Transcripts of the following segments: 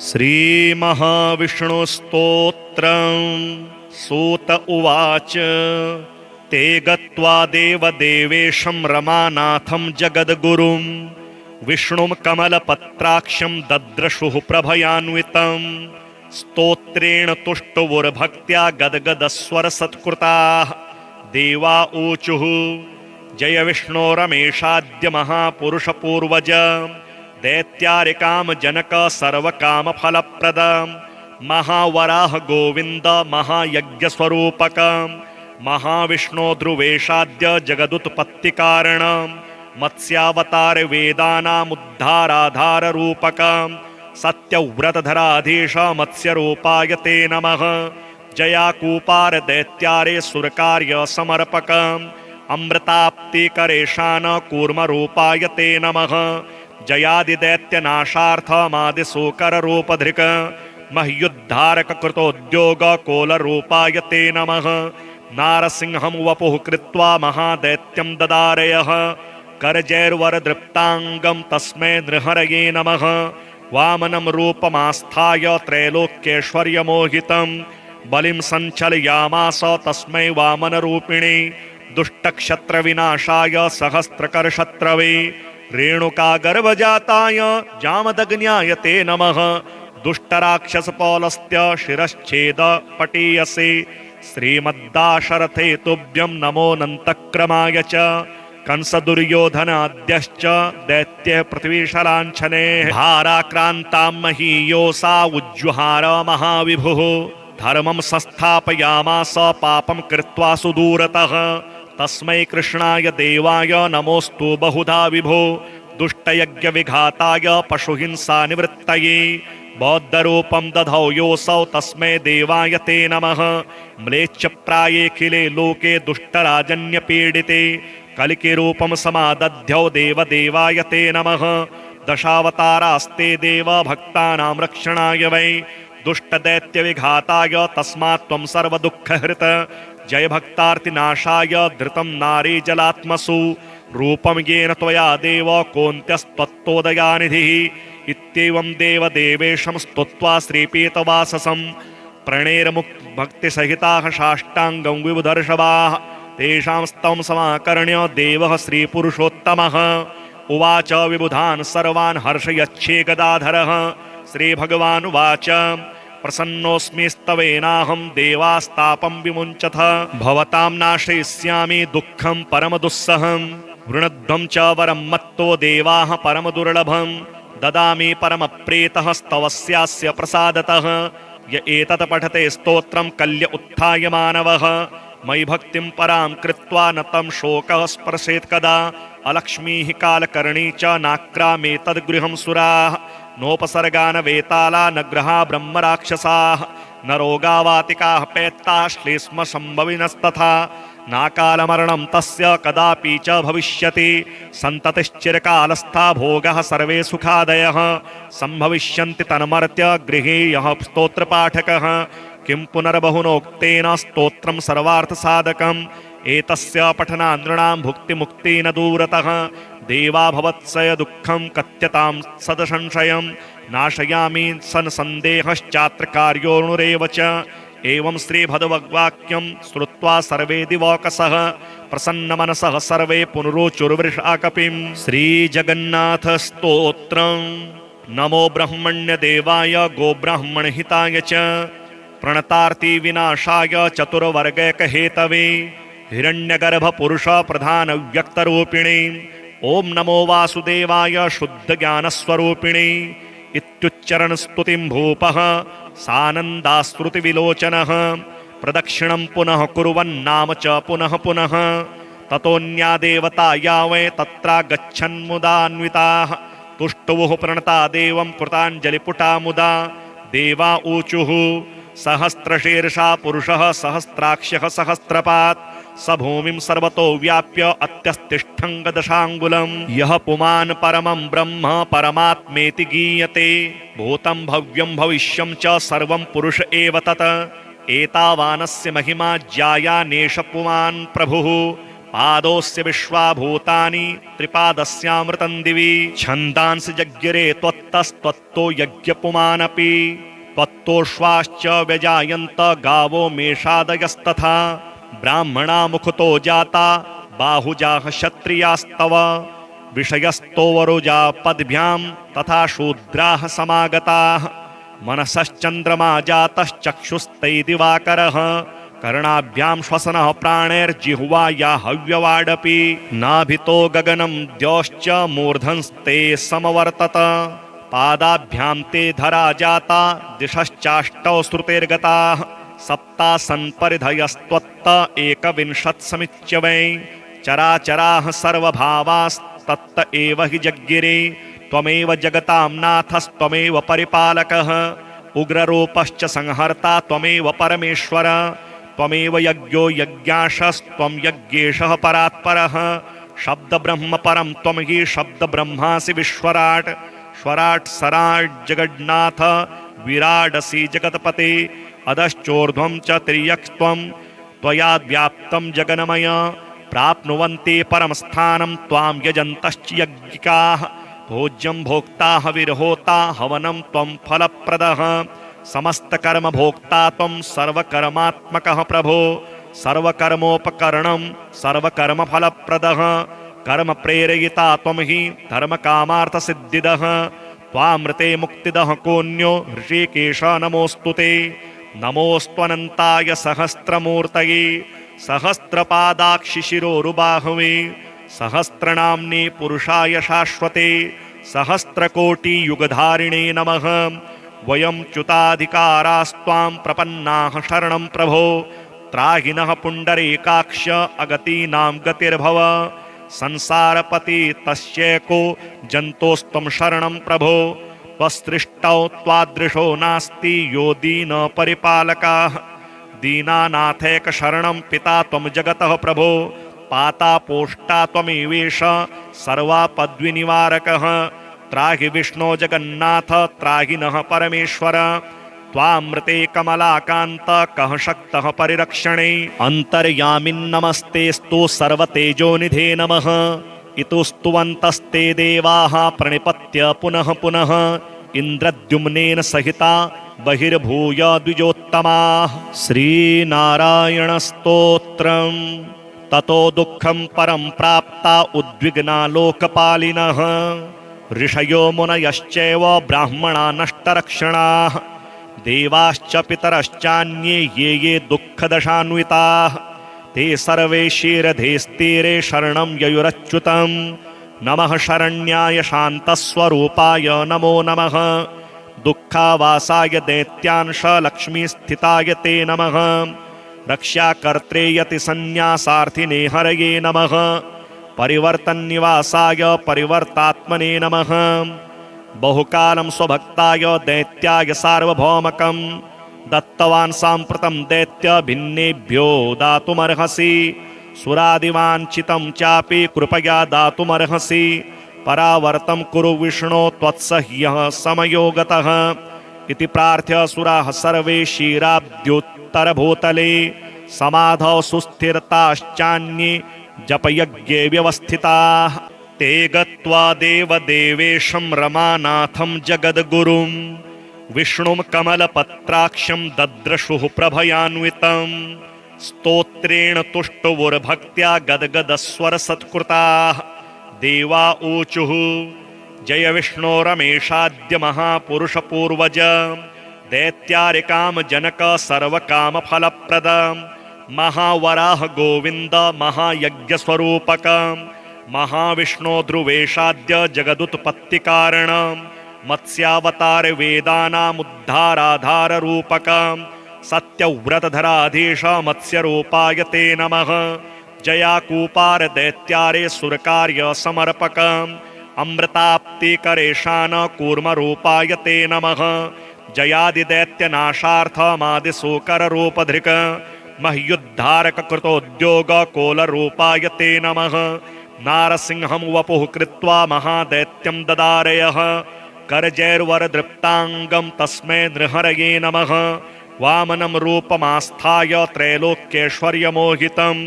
श्रीमहाविष्णुस्तोत्रम् सूत उवाच। ते गत्वा देवदेवेशं रमानाथं जगद्गुरुं विष्णुं कमलपत्राक्षं दद्रशुः प्रभयान्वितं। स्तोत्रेण तुष्टुवुर्भक्त्या गद्गदस्वरसत्कृताः देवा ऊचुः जय विष्णो रमेशाद्य महापुरुषपूर्वज दैत्यारिकाम जनक सर्वकामफलप्रद महावराह गोविंद महायज्ञस्वरूपक महाविष्णो ध्रुवेशाद्य जगदुत्पत्तिकारण मत्स्यावतार वेदानामुद्धाराधार रूपक सत्यव्रतधराधीश मत्स्यरूपाय ते नमः। जयाकूपार दैत्यारे सुरकार्य समर्पक अमृताप्तिकरेशान कूर्मरूपाय ते नमः। जयादिदैत्यनाशार्थमादिशोकररूपधृक् मह्युद्धारक कृतोद्योग कोलरूपाय ते नमः। नारसिंहं वपुः कृत्वा महादैत्यं ददारयः करजैर्वरदृप्ताङ्गं तस्मै नृहरये नमः। वामनं रूपमास्थाय त्रैलोक्यैश्वर्यमोहितं बलिं सञ्चलयामास तस्मै वामनरूपिणे। दुष्टक्षत्रविनाशाय सहस्रकरशत्रवे रेणुकागर्भजाताय जामदग्न्याय ते नमः। दुष्टराक्षसपौलस्त्य शिरश्छेद पटीयसे श्रीमद्दाशरथे तुभ्यं नमोऽनन्तक्रमाय च। कंसदुर्योधनाद्यश्च दैत्य पृथ्वीशलाञ्छने भाराक्रान्तां महीयोषा उज्जुहार महाविभुः। धर्मं संस्थापयामास पापं कृत्वा सुदूरतः तस्मै कृष्णाय देवाय नमोस्तु बहुधा विभो। दुष्टयज्ञविघाताय पशुहिंसानिवृत्तये बौद्धरूपं दधौ योऽसौ तस्मै देवाय ते नमः। म्लेच्छप्रायेऽखिले लोके दुष्टराजन्यपीडिते कलिकिरूपं समादध्यौ देवदेवाय ते नमः। दशावतारास्ते देव भक्तानां रक्षणाय वै दुष्टदैत्यविघाताय तस्मात् त्वं सर्वदुःखहृत। जय भक्तार्तिनाशाय धृतं नारीजलात्मसु रूपं येन त्वया देव कोऽन्त्यस्त्वत्तोदयानिधिः। इत्येवं देवदेवेशं स्तुत्वा श्रीपीतवाससं प्रणेरमुक्तभक्तिसहिताः साष्टाङ्गं विबुधर्षभाः तेषां स्तवं समाकर्ण्य देवः श्रीपुरुषोत्तमः उवाच। विबुधान् सर्वान् हर्षयच्छे गदाधरः श्रीभगवानुवाच। प्रसन्नोऽस्मि स्तवेनाहं देवास्तापं विमुञ्चथ भवतां नाशयिष्यामि दुःखं परमदुस्सहं। वृणध्वं च वरं मत्तो देवाः परमदुर्लभं ददामि परमप्रीतः स्तवस्यास्य प्रसादतः। य एतत् पठते स्तोत्रं कल्य उत्थाय मानवः मयि भक्तिं परां कृत्वा न तं शोकः स्पर्शेत् कदा। अलक्ष्मीः कालकर्णी च नाक्रामेतद्गृहं सुराः नोपसर्गान वेताला न ग्रहा ब्रह्मराक्षसाः न रोगावातिकाः पैत्ताः श्लेष्म सम्भविनस्तथा नाकालमरणं तस्य कदापि च भविष्यति। सन्ततिश्चिरकालस्था भोगः सर्वे सुखादयः सम्भविष्यन्ति तन्मर्त्य गृहे यः स्तोत्रपाठकः। किं पुनर्बहुनोक्तेन स्तोत्रं सर्वार्थसाधकम् एतस्य पठनानृणां भुक्तिमुक्ति न दूरतः। देवा भवत्सय दुःखं कथ्यतां सदसंशयं नाशयामि सन् सन्देहश्चात्र कार्योऽणुरेव च। एवं श्रीभगवद्वाक्यं श्रुत्वा सर्वे दिवौकसः प्रसन्नमनसः सर्वे पुनरुचुर्वृषाकपिं। श्रीजगन्नाथस्तोत्रम्। नमो ब्रह्मण्यदेवाय गोब्राह्मणहिताय च प्रणतार्ति विनाशाय चतुर्वर्गैकहेतवे हिरण्यगर्भपुरुष प्रधानव्यक्तरूपिणे। ॐ नमो वासुदेवाय शुद्धज्ञानस्वरूपिणे इत्युच्चरणस्तुतिं भूपः सानन्दाश्रुतिविलोचनः। प्रदक्षिणं पुनः कुर्वन्नाम च पुनः पुनः ततोऽन्या देवता या वै तत्रागच्छन्मुदान्विताः तुष्टुवुः प्रणता देवं कृताञ्जलिपुटा मुदा। देवा ऊचुः सहस्रशीर्षा पुरुषः सहस्राक्षः सहस्रपात् स भूमिं सर्वतो व्याप्य अत्यस्तिष्ठं गदशाङ्गुलं। यः पुमान् परमं ब्रह्म परमात्मेति गीयते भूतं भव्यं भविष्यं च सर्वं पुरुष एव तत्। एतावानस्य महिमा ज्यायानेष पुमान् प्रभुः पादोस्य विश्वाभूतानि त्रिपादस्यामृतं दिवि छन्दांसि जज्ञिरे त्वत् यजन्तस्त्वत्तो यज्ञपुमानपि त्वत्तोश्वाश्च व्यजायन्त गावो मेषादयस्तथा ब्राह्मणा मुखतो जाता बाहुजाः क्षत्रियास्तव विषयस्तो वरुजा पद्भ्यां तथा शूद्राः समागताः मनसश्चन्द्रमा जातश्चक्षुस्ते दिवाकरः कर्णाभ्यां श्वसनः प्राणैर्जिह्वाया हव्यवाडपि नाभितो गगनं द्यौश्च मूर्धन्स्ते समवर्तत पादाभ्यां ते धरा जाता दिशश्चाष्टौ श्रुतेर्गताः सप्तासन्परिधयस्त्वत्त एकविंशत्समिच्यवै चराचराः सर्वभावास्तत्त एव हि जज्ञिरे त्वमेव जगतां नाथस्त्वमेव परिपालकः उग्ररूपश्च संहर्ता त्वमेव परमेश्वर त्वमेव यज्ञो यज्ञाशस्त्वं यज्ञेशः परात्परः शब्दब्रह्म परं त्वं हि शब्दब्रह्मासि विश्वराट् स्वराट् सराट् जगन्नाथ विराडसि जगत्पते अधश्चोर्ध्वं च तिर्यक्त्वं त्वया व्याप्तं जगन्मय प्राप्नुवन्ति परं स्थानं त्वां यजन्तश्च यज्ञिकाः भोज्यं भोक्ता हविर्होता हवनं त्वं फलप्रदः समस्तकर्म भोक्ता त्वं सर्वकर्मात्मकः प्रभो सर्वकर्मोपकरणं सर्वकर्मफलप्रदः कर्म प्रेरयिता त्वं हि धर्मकामार्थसिद्धिदः त्वामृते मुक्तिदः कोऽन्यो ऋषिकेश नमोऽस्तुते नमोऽस्त्वनन्ताय सहस्रमूर्तये सहस्रपादाक्षिशिरोरुबाहवे सहस्रनाम्ने पुरुषाय शाश्वते सहस्रकोटियुगधारिणे नमः वयं च्युताधिकारास्त्वां प्रपन्नाः शरणं प्रभो त्राहिनः पुण्डरीकाक्ष अगतीनां गतिर्भव संसारपति तस्यैको जन्तोस्त्वं शरणं प्रभो त्वसृष्टौ त्वादृशो नास्ति यो दीनपरिपालकः दीनानाथैकशरणं पिता त्वं जगतः प्रभो पाता पोष्टा त्वमेवेश सर्वापद्विनिवारकः त्राहि विष्णो जगन्नाथ त्राहि नः परमेश्वर त्वामृते कमलाकान्त कः शक्तः परिरक्षणे अन्तर्यामिन्नमस्तेस्तु सर्वतेजोनिधे नमः इतुस्तुवन्तस्ते देवाः प्रणिपत्य पुनः पुनः इन्द्रद्युम्नेन सहिता बहिर्भूय द्विजोत्तमाः श्रीनारायणस्तोत्रम् ततो दुःखं परं प्राप्ता उद्विग्ना लोकपालिनः ऋषयो मुनयश्चैव ब्राह्मणा नष्टरक्षणाः देवाश्च पितरश्चान्ये ये ये दुःखदशान्विताः ते सर्वे क्षीरधेस्तीरे शरणं ययुरच्युतं नमः शरण्याय शान्तस्वरूपाय नमो नमः दुःखावासाय दैत्यांश लक्ष्मीस्थिताय ते नमः रक्षाकर्त्रे यतिसन्न्यासार्थिने हरये नमः परिवर्तन्निवासाय परिवर्तात्मने नमः बहुकालं स्वभक्ताय दैत्याय सार्वभौमकं दत्तवान् साम्प्रतं दैत्य भिन्नेभ्यो दातुमर्हसि सुरादिवाञ्छितं चापि कृपया दातुमर्हसि परावर्तं कुरु विष्णो त्वत्सह्यः समयोगतः इति प्रार्थ्य सुराः सर्वे क्षीराब्द्युत्तरभूतले समाधौ सुस्थिरताश्चान्ये जपयज्ञे व्यवस्थिताः ते गत्वा देवदेवेशं रमानाथं जगद्गुरुं विष्णुं कमलपत्राक्षं दद्रशुः प्रभयान्वितं स्तोत्रेण तुष्टुवुर्भक्त्या गद्गदस्वरसत्कृताः देवा ऊचुः जय विष्णो रमेशाद्य महापुरुषपूर्वज दैत्यारिकाम जनक सर्वकामफलप्रद महावराह गोविन्द महायज्ञस्वरूपक महाविष्णो ध्रुवेशाद्य जगदुत्पत्तिकारण मत्स्यावतार वेदानामुद्धाराधाररूपक सत्यव्रतधराधीश मत्स्यरूपाय ते नमः जयाकूपार दैत्यारे सुरकार्य समर्पक अमृताप्तिकरेशान कूर्मरूपाय ते नमः जयादिदैत्यनाशार्थमादिसूकररूपधृक् मह्युद्धारक कृतोद्योग कोलरूपाय ते नमः नारसिंहं वपुः कृत्वा महादैत्यं ददारयः करजैर्वरदृप्ताङ्गं तस्मै नृहरये नमः वामनं रूपमास्थाय त्रैलोक्यैश्वर्यमोहितं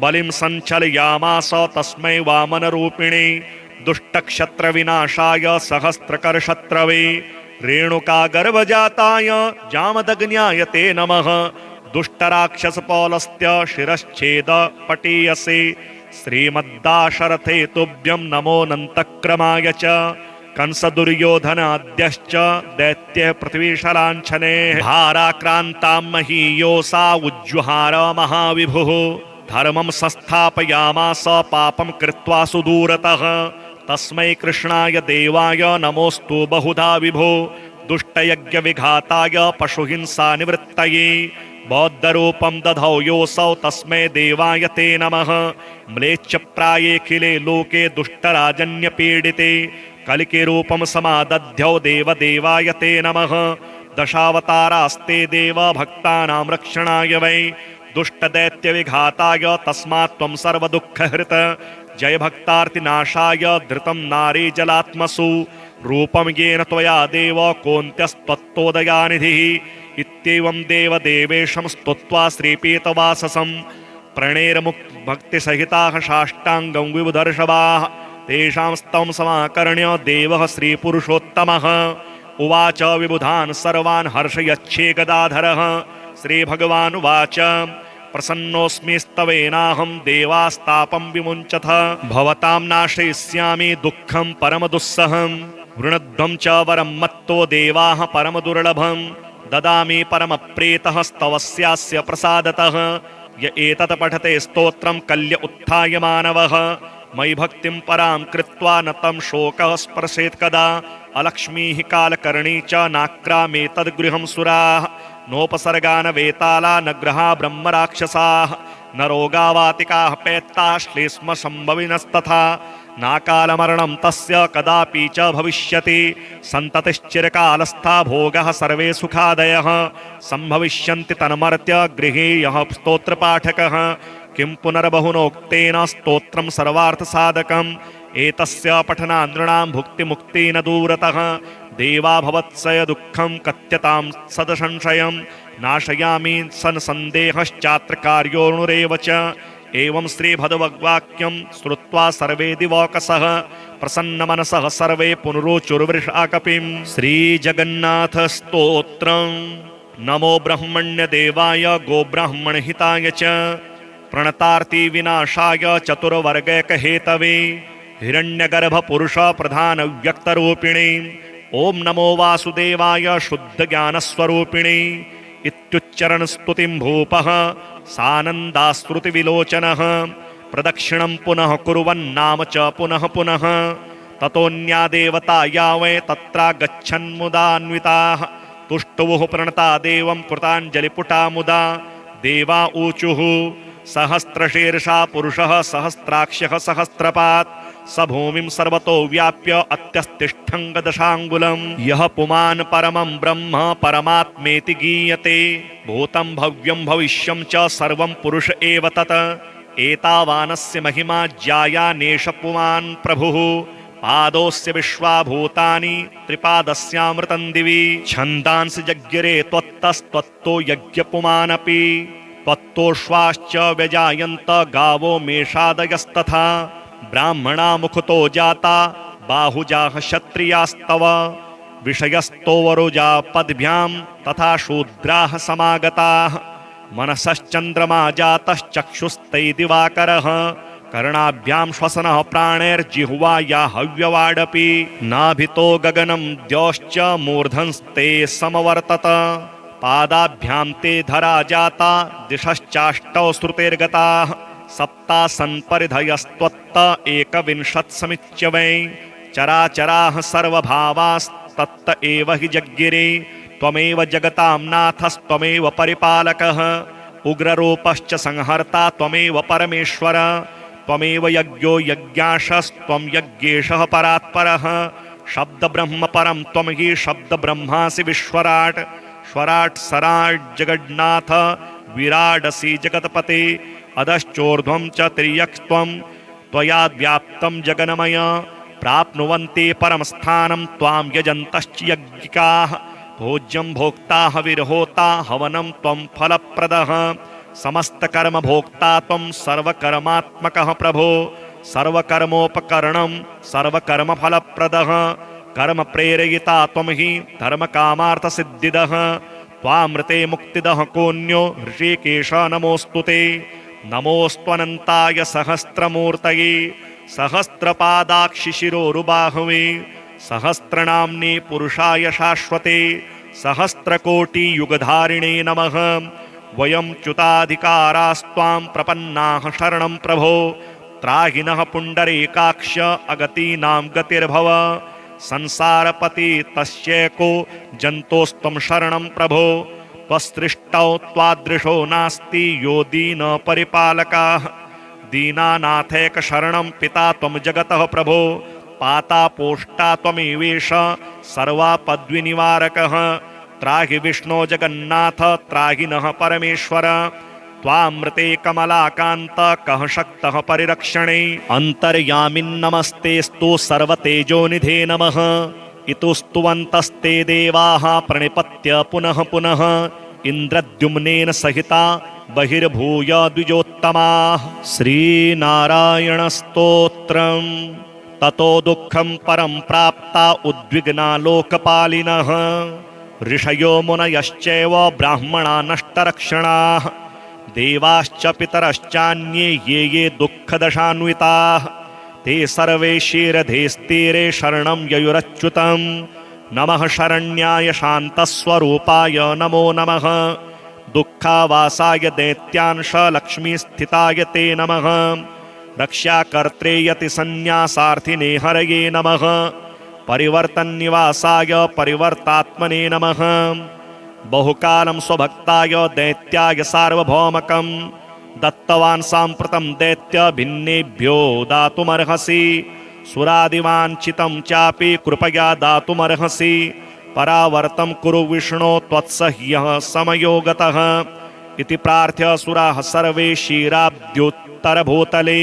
बलिं सञ्चलयामास तस्मै वामनरूपिणे दुष्टक्षत्रविनाशाय सहस्त्रकरशत्रवे रेणुकागर्भजाताय जामदग्न्याय ते नमः दुष्टराक्षसपौलस्त्य शिरश्छेद पटीयसे श्रीमद्दाशरथे तुभ्यं नमोऽनन्तक्रमाय च कंसदुर्योधनाद्यश्च दैत्य पृथ्वीशलाञ्छने भाराक्रान्तां महीयोषा उज्जुहार महाविभुः धर्मं संस्थापयामास पापं कृत्वा सुदूरतः तस्मै कृष्णाय देवाय नमोऽस्तु बहुधा विभो दुष्टयज्ञविघाताय पशुहिंसानिवृत्तये बौद्धरूपं दधौ योऽसौ तस्मै देवाय ते नमः म्लेच्छप्रायेऽखिले लोके दुष्टराजन्यपीडिते कलिकिरूपं समादध्यौ देवदेवाय ते नमः दशावतारास्ते देव भक्तानां रक्षणाय वै दुष्टदैत्यविघाताय तस्मात् त्वं सर्वदुःखहृत जय भक्तार्तिनाशाय धृतं नारी जलात्मसु रूपं येन त्वया देव कोऽन्त्यस्त्वत्तोदयानिधिः इत्येवं देवदेवेशं स्तुत्वा श्रीपीतवाससं प्रणेरमुक्तभक्तिसहिताः साष्टाङ्गं विबुधर्षभाः तेषां स्तवं समाकर्ण्य देवः श्रीपुरुषोत्तमः उवाच विबुधान् सर्वान् हर्षयच्छे गदाधरः श्रीभगवानुवाच प्रसन्नोऽस्मि स्तवेनाहं देवास्तापं विमुञ्चथ भवतां नाशयिष्यामि दुःखं परमदुस्सहं वृणध्वं च वरं मत्तो देवाः परमदुर्लभं ददामि परमप्रीतः स्तवस्यास्य प्रसादतः य एतत् पठते स्तोत्रं कल्य उत्थाय मानवः मयि भक्तिं परां कृत्वा न तं शोकः स्पर्शेत् कदा अलक्ष्मीः कालकर्णी च नाक्रामेतद्गृहं सुराः नोपसर्गान वेताला न ग्रहा ब्रह्मराक्षसाः न रोगावातिकाः पैत्ताः श्लेष्म सम्भविनस्तथा नाकालमरणं तस्य कदापि च भविष्यति सन्ततिश्चिरकालस्था भोगः सर्वे सुखादयः सम्भविष्यन्ति तन्मर्त्य गृहे यः स्तोत्रपाठकः किं पुनर्बहुनोक्तेन स्तोत्रं सर्वार्थसाधकम् एतस्य पठनानृणां भुक्तिमुक्ति न दूरतः देवा भवत्सय दुःखं कथ्यतां सदसंशयं नाशयामि सन्सन्देहश्चात्र कार्योऽणुरेव च एवं श्रीभगवद्वाक्यं श्रुत्वा सर्वे दिवौकसः प्रसन्नमनसः सर्वे पुनरुचुर्वृषाकपिं श्रीजगन्नाथस्तोत्रं नमो ब्रह्मण्यदेवाय गोब्राह्मणहिताय च प्रणतार्ति विनाशाय चतुर्वर्गैकहेतवे हिरण्यगर्भपुरुष प्रधानव्यक्तरूपिणे ॐ नमो वासुदेवाय शुद्धज्ञानस्वरूपिणे इत्युच्चरणस्तुतिं भूपः सानन्दाश्रुतिविलोचनः प्रदक्षिणं पुनः कुर्वन्नाम च पुनः पुनः ततोऽन्या देवता यावै तत्रागच्छन्मुदान्विताः तुष्टुवुः प्रणता देवं कृताञ्जलिपुटा मुदा देवा ऊचुः सहस्रशीर्षा पुरुषः सहस्राक्षः सहस्रपात् स भूमिं सर्वतो व्याप्य अत्यस्तिष्ठङ्गदशाङ्गुलं यः पुमान् परमं ब्रह्म परमात्मेति गीयते भूतं भव्यं भविष्यं च सर्वं पुरुष एव तत् एतावानस्य महिमा ज्यायानेष पुमान् प्रभुः पादोस्य विश्वाभूतानि त्रिपादस्यामृतं दिवि छन्दांसि जज्ञिरे त्वत्तस्त्वत्तो यज्ञपुमानपि त्वत्तोऽश्वाश्च व्यजायन्त गावो मेषादयस्तथा ब्राह्मणा मुखतो जाता बाहुजाः क्षत्रियास्तव विषयस्तोवरुजा पद्भ्यां तथा शूद्राः समागताः मनसश्चन्द्रमा जातश्चक्षुस्तै दिवाकरः कर्णाभ्यां श्वसनः प्राणैर्जिह्वाया हव्यवाडपि नाभितो गगनं द्यौश्च मूर्धन्स्ते समवर्तत पादाभ्यां ते धरा जाता दिशश्चाष्टौ श्रुतेर्गताः सप्तासन्परिधयस्त्वत्त एकविंशत्समिच्य वै चराचराः सर्वभावास्तत्त एव हि जज्ञिरे त्वमेव जगतां नाथस्त्वमेव परिपालकः उग्ररूपश्च संहर्ता त्वमेव परमेश्वर त्वमेव यज्ञो यज्ञाशस्त्वं यज्ञेशः परात्परः शब्दब्रह्म परं त्वं हि शब्दब्रह्मासि विश्वराट् स्वराट् सराट् जगन्नाथ विराडसि जगत्पते अधश्चोर्ध्वं च तिर्यक्त्वं त्वया व्याप्तं जगन्मय प्राप्नुवन्ति परं स्थानं त्वां यजन्तश्च यज्ञिकाः भोज्यं भोक्ता हविर्होता हवनं त्वं फलप्रदः समस्तकर्मभोक्ता त्वं सर्वकर्मात्मकः प्रभो सर्वकर्मोपकरणं सर्वकर्मफलप्रदः कर्म प्रेरयिता त्वं हि धर्मकामार्थसिद्धिदः त्वामृते मुक्तिदः कोऽन्यो ऋषिकेश नमोऽस्तु ते। नमोऽस्त्वनन्ताय सहस्रमूर्तये सहस्रपादाक्षिशिरोरुबाहवे सहस्रनाम्ने पुरुषाय शाश्वते सहस्रकोटियुगधारिणे नमः। वयं च्युताधिकारास्त्वां प्रपन्नाः शरणं प्रभो त्राहिनः पुण्डरीकाक्ष अगतीनां गतिर्भव संसारपति तस्यैको जन्तोस्त्वं शरणं प्रभो त्वसृष्टौ त्वादृशो नास्ति यो दीनपरिपालकाः दीनानाथैक शरणं पिता त्वं जगतः प्रभो पाता पोष्टा त्वमेवेश सर्वापद्विनिवारकः त्राहि विष्णो जगन्नाथ त्राहि नः परमेश्वर त्वामृते कमलाकान्त कः शक्तः परिरक्षणे अन्तर्यामिन्नमस्तेस्तु सर्वतेजोनिधे नमः। इतुस्तुवन्तस्ते देवाः प्रणिपत्य पुनः पुनः इन्द्रद्युम्नेन सहिता बहिर्भूय द्विजोत्तमाः। श्रीनारायणस्तोत्रम्। ततो दुःखं परं प्राप्ता उद्विग्ना लोकपालिनः ऋषयो मुनयश्चैव ब्राह्मणा नष्टरक्षणाः देवाश्च पितरश्चान्ये ये ये दुःखदशान्विताः ते सर्वे शीरधेस्तीरे शरणं ययुरच्युतं नमः शरण्याय शान्तस्वरूपाय नमो नमः दुःखावासाय दैत्यांश लक्ष्मीस्थिताय ते नमः रक्षाकर्त्रे यतिसन्न्यासार्थिने हरये नमः परिवर्तन्निवासाय परिवर्तात्मने नमः बहुकालं स्वभक्ताय दैत्याय सार्वभौमकं दत्तवान् साम्प्रतं दैत्य भिन्नेभ्यो दातुमर्हसि सुरादिवाञ्छितं चापि कृपया दातुमर्हसि परावर्तं कुरु विष्णो त्वत्सह्यः समयोगतः इति प्रार्थ्य सुराः सर्वे क्षीराब्द्युत्तरभूतले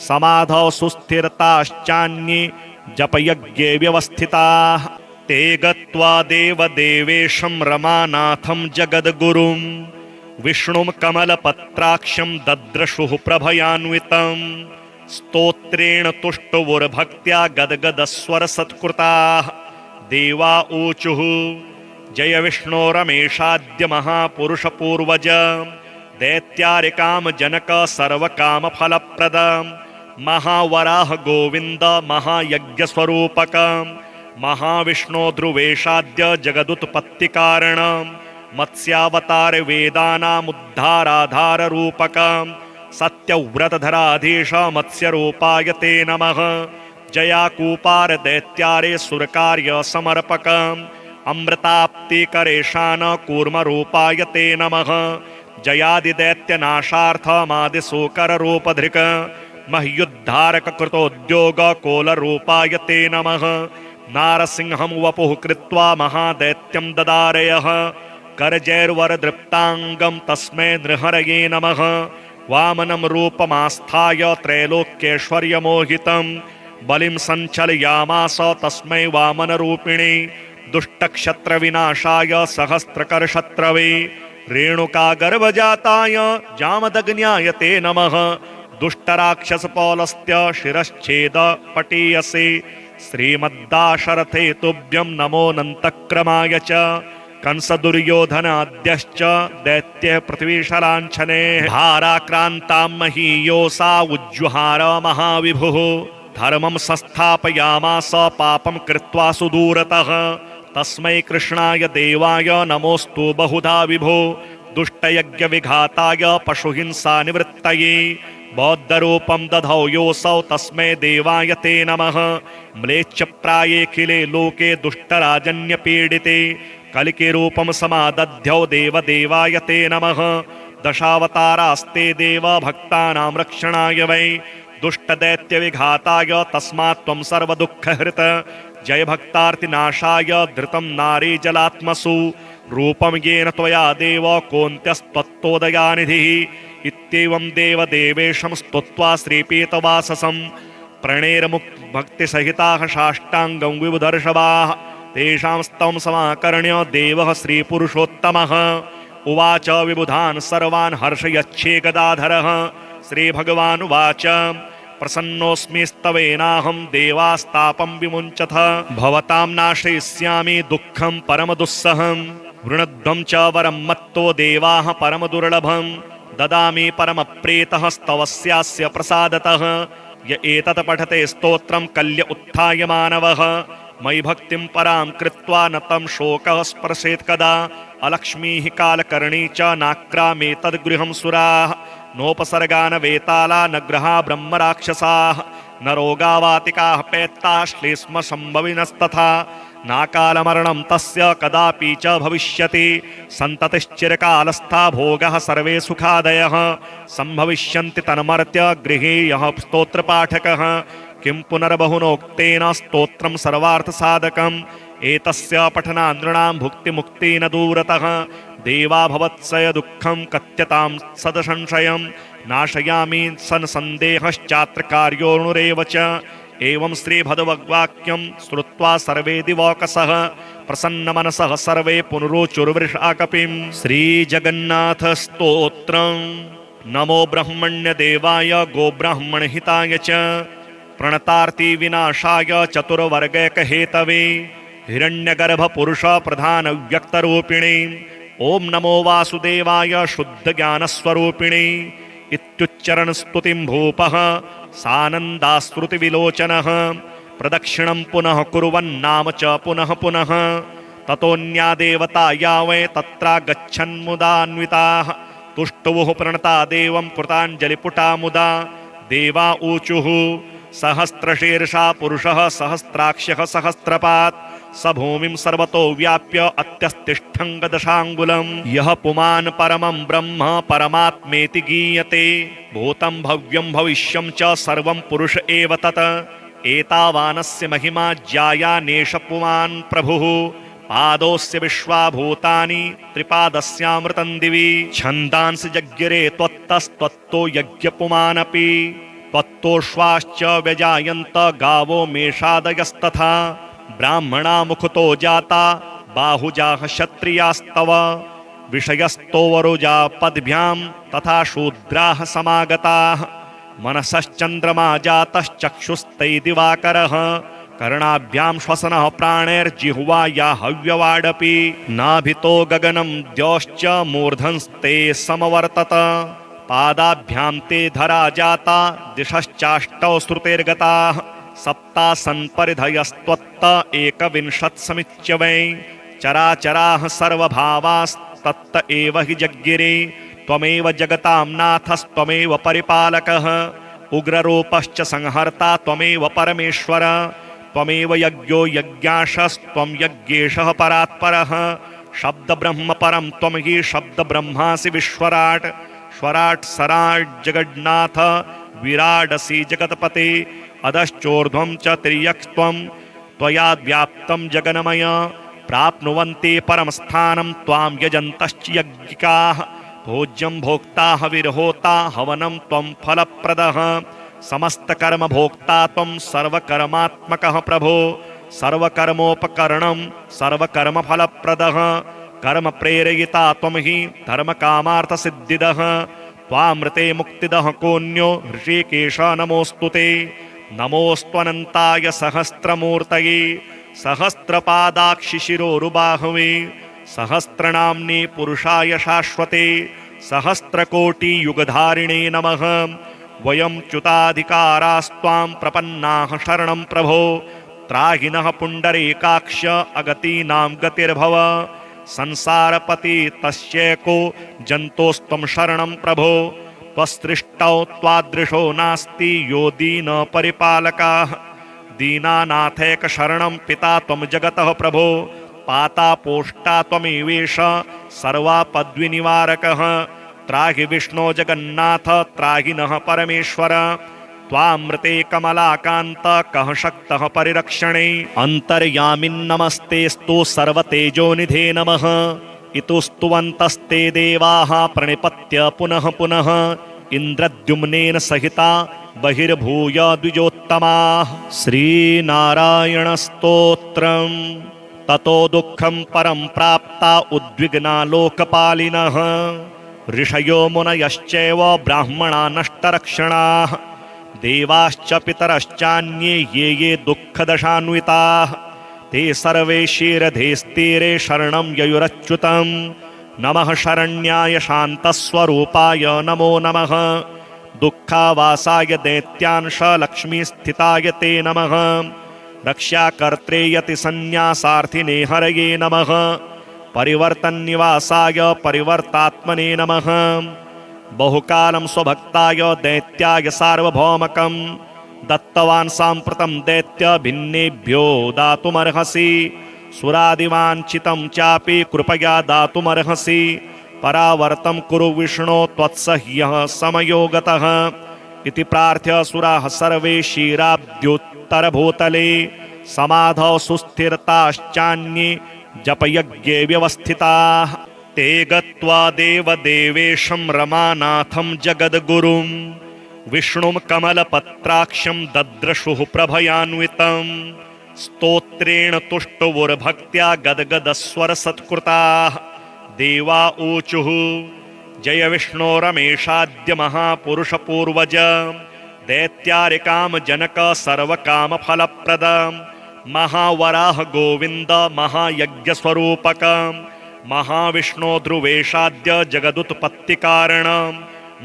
समाधौ सुस्थिरताश्चान्ये जपयज्ञे व्यवस्थिताः ते गत्वा देवदेवेशं रमानाथं जगद्गुरुं विष्णुं कमलपत्राक्षं दद्रशुः प्रभयान्वितं स्तोत्रेण तुष्टुवुर्भक्त्या गद्गदस्वरसत्कृताः देवा ऊचुः जय विष्णो रमेशाद्य महापुरुषपूर्वज दैत्यारिकाम जनक सर्वकामफलप्रद महावराह गोविन्द महायज्ञस्वरूपक महाविष्णो ध्रुवेशाद्य जगदुत्पत्तिकारण मत्स्यावतार वेदानामुद्धाराधाररूपक सत्यव्रतधराधीश मत्स्यरूपाय ते नमः जयाकूपार दैत्यारे सुरकार्य समर्पक अमृताप्तिकरेशान कूर्मरूपाय ते नमः जयादिदैत्यनाशार्थमादिशोकररूपधृक् मह्युद्धारक कृतोद्योग कोलरूपाय ते नमः नारसिंहं वपुः कृत्वा महादैत्यं ददारयः करजैर्वरदृप्ताङ्गं तस्मै नृहरये नमः वामनं रूपमास्थाय त्रैलोक्यैश्वर्यमोहितं बलिं सञ्चलयामास तस्मै वामनरूपिणे दुष्टक्षत्रविनाशाय सहस्रकरशत्रवे रेणुकागर्भजाताय जामदग्न्याय ते नमः दुष्टराक्षसपौलस्त्य शिरश्छेद पटीयसे श्रीमद्दाशरथे तुभ्यं नमोऽनन्तक्रमाय च कंसदुर्योधनाद्यश्च दैत्य पृथ्वीशलाञ्छने भाराक्रान्तां महीयोषा उज्जुहार महाविभुः धर्मं संस्थापयामास पापं कृत्वा सुदूरतः तस्मै कृष्णाय देवाय नमोऽस्तु बहुधा विभो दुष्टयज्ञविघाताय पशुहिंसानिवृत्तये बौद्धरूपं दधौ योऽसौ तस्मै देवाय ते नमः म्लेच्छप्रायेऽखिले लोके दुष्टराजन्यपीडिते कलिकिरूपं समादध्यौ देवदेवाय ते नमः दशावतारास्ते देव भक्तानां रक्षणाय वै दुष्टदैत्यविघाताय तस्मात् त्वं सर्वदुःखहृत जय भक्तार्तिनाशाय धृतं नारी जलात्मसु रूपं येन त्वया देव कोऽन्त्यस्त्वत्तोदयानिधिः इत्येवं देवदेवेशं स्तुत्वा श्रीपीतवाससं प्रणेरमुक्तभक्तिसहिताः साष्टाङ्गं विबुधर्षभाः तेषां स्तवं समाकर्ण्य देवः श्रीपुरुषोत्तमः उवाच विबुधान् सर्वान् हर्षयच्छे गदाधरः श्रीभगवानुवाच प्रसन्नोऽस्मिस्तवेनाहं देवास्तापं विमुञ्चथ भवतां नाशयिष्यामि दुःखं परमदुस्सहं वृणध्वं च वरं मत्तो देवाः परमदुर्लभं ददामि परमप्रीतः स्तवस्यास्य प्रसादतः य एतत् पठते स्तोत्रं कल्य उत्थाय मानवः मयि भक्तिं परां कृत्वा न तं शोकः स्पर्शेत् कदा अलक्ष्मीः कालकर्णी च नाक्रामेतद्गृहं सुराः नोपसर्गा न वेताला न ग्रहा ब्रह्मराक्षसाः न रोगावातिकाः पैत्ताः श्लेष्म सम्भविनस्तथा नाकालमरणं तस्य कदापि च भविष्यति सन्ततिश्चिरकालस्था भोगः सर्वे सुखादयः सम्भविष्यन्ति तन्मर्त्य गृहे यः स्तोत्रपाठकः किं पुनर्बहुनोक्तेन स्तोत्रं सर्वार्थसाधकम् एतस्य पठनानृणां भुक्तिमुक्ति न दूरतः देवा भवत्सय दुःखं कथ्यतां सदसंशयं नाशयामि सन्सन्देहश्चात्र कार्योऽणुरेव च एवं श्रीभगवद्वाक्यं श्रुत्वा सर्वे दिवौकसः प्रसन्नमनसः सर्वे पुनरुचुर्वृषाकपिं श्रीजगन्नाथस्तोत्रम् नमो ब्रह्मण्यदेवाय गोब्राह्मणहिताय च प्रणतार्ति विनाशाय चतुर्वर्गैकहेतवे हिरण्यगर्भपुरुष प्रधानव्यक्तरूपिणे ॐ नमो वासुदेवाय शुद्धज्ञानस्वरूपिणे इत्युच्चरणस्तुतिं भूपः सानन्दाश्रुतिविलोचनः प्रदक्षिणं पुनः कुर्वन्नाम च पुनः पुनः ततोऽन्या देवता या वै तत्रागच्छन्मुदान्विताः तुष्टुवुः प्रणता देवं कृताञ्जलिपुटा मुदा देवा ऊचुः सहस्रशीर्षा पुरुषः सहस्राक्षः सहस्रपात् स भूमिं सर्वतो व्याप्य अत्यस्तिष्ठं गदशाङ्गुलं यः पुमान् परमं ब्रह्म परमात्मेति गीयते भूतं भव्यं भविष्यं च सर्वं पुरुष एव तत् एतावानस्य महिमा ज्यायानेष पुमान् प्रभुः पादोऽस्य विश्वाभूतानि त्रिपादस्यामृतं दिवि छन्दांसि जज्ञिरे त्वत्तस्त्वत्तो यज्ञपुमानपि त्वत्तोऽश्वाश्च व्यजायन्त गावो मेषादयस्तथा ब्राह्मणा मुखतो जाता बाहुजाः क्षत्रियास्तव विषयस्तो वरुजा पद्भ्यां तथा शूद्राः समागताः मनसश्चन्द्रमा जातश्चक्षुस्तै दिवाकरः कर्णाभ्यां श्वसनः प्राणैर्जिह्वाया हव्यवाडपि नाभितो गगनं द्यौश्च मूर्धन्स्ते समवर्तत पादाभ्यां ते धरा जाता दिशश्चाष्टौ श्रुतेर्गताः सप्तासन् परिधयस्त्वत्त एकविंशत्समिच्यवै चराचराः सर्वभावास्तत्त एव हि जज्ञिरे त्वमेव जगतां नाथस्त्वमेव परिपालकः उग्ररूपश्च संहर्ता त्वमेव परमेश्वर त्वमेव यज्ञो यज्ञाशस्त्वं यज्ञेशः परात्परः शब्दब्रह्म परं त्वं हि शब्दब्रह्मासि विश्वराट् स्वराट् सराट् जगन्नाथ विराडसि जगत्पते अधश्चोर्ध्वं च तिर्यक्त्वं त्वया व्याप्तं जगन्मय प्राप्नुवन्ति परमस्थानं त्वां यजन्तश्च यज्ञिकाः भोज्यं भोक्ता हविर्होता हवनं त्वं फलप्रदः समस्तकर्म भोक्ता त्वं सर्वकर्मात्मकः प्रभो सर्वकर्मोपकरणं सर्वकर्मफलप्रदः कर्म प्रेरयिता त्वं हि धर्मकामार्थसिद्धिदः त्वामृते मुक्तिदः कोऽन्यो ऋषिकेश नमोऽस्तु ते नमोऽस्त्वनन्ताय सहस्रमूर्तये सहस्रपादाक्षिशिरोरुबाहवे सहस्रनाम्ने पुरुषाय शाश्वते सहस्रकोटियुगधारिणे नमः वयं च्युताधिकारास्त्वां प्रपन्नाः शरणं प्रभो त्राहिनः पुण्डरीकाक्ष अगतीनां गतिर्भव संसारपति तस्यैको जन्तोस्त्वं शरणं प्रभो त्वसृष्टौ त्वादृशो नास्ति यो दीनपरिपालकः दीनानाथैक शरणं पिता त्वं जगतः प्रभो पाता पोष्टा त्वमेवेश सर्वापद्विनिवारकः त्राहि विष्णो जगन्नाथ त्राहि नः परमेश्वर त्वामृते कमलाकान्त कः शक्तः परिरक्षणे अन्तर्यामिन्नमस्तेस्तु सर्वतेजोनिधे नमः इतुस्तुवन्तस्ते देवाः प्रणिपत्य पुनः पुनः इन्द्रद्युम्नेन सहिता बहिर्भूय द्विजोत्तमाः श्रीनारायणस्तोत्रम् ततो दुःखं परं प्राप्ता उद्विग्ना लोकपालिनः ऋषयो मुनयश्चैव ब्राह्मणा नष्टरक्षणाः देवाश्च पितरश्चान्ये ये ये दुःखदशान्विताः ते सर्वे क्षीरधेस्तीरे शरणं ययुरच्युतं नमः शरण्याय शान्तस्वरूपाय नमो नमः दुःखावासाय दैत्यांश लक्ष्मीस्थिताय ते नमः रक्षाकर्त्रे यतिसन्न्यासार्थिने हरये नमः परिवर्तन्निवासाय परिवर्तात्मने नमः बहुकालं स्वभक्ताय दैत्याय सार्वभौमकं दत्तवान् साम्प्रतं दैत्य भिन्नेभ्यो दातुमर्हसि सुरादिवाञ्छितं चापि कृपया दातुमर्हसि परावर्तं कुरु विष्णो त्वत्सह्यः समयो गतः इति प्रार्थ्य सुराः सर्वे क्षीराब्द्युत्तरभूतले समाधौ सुस्थिरताश्चान्ये जपयज्ञे व्यवस्थिताः ते गत्वा देवदेवेशं रमानाथं जगद्गुरुं विष्णुं कमलपत्राक्षं दद्रशुः प्रभयान्वितं स्तोत्रेण तुष्टुवुर्भक्त्या गद्गदस्वरसत्कृताः देवा ऊचुः जय विष्णो रमेशाद्य महापुरुषपूर्वज दैत्यारिकाम जनक सर्वकामफलप्रद महावराह गोविन्द महायज्ञस्वरूपक महाविष्णो ध्रुवेशाद्य जगदुत्पत्तिकारण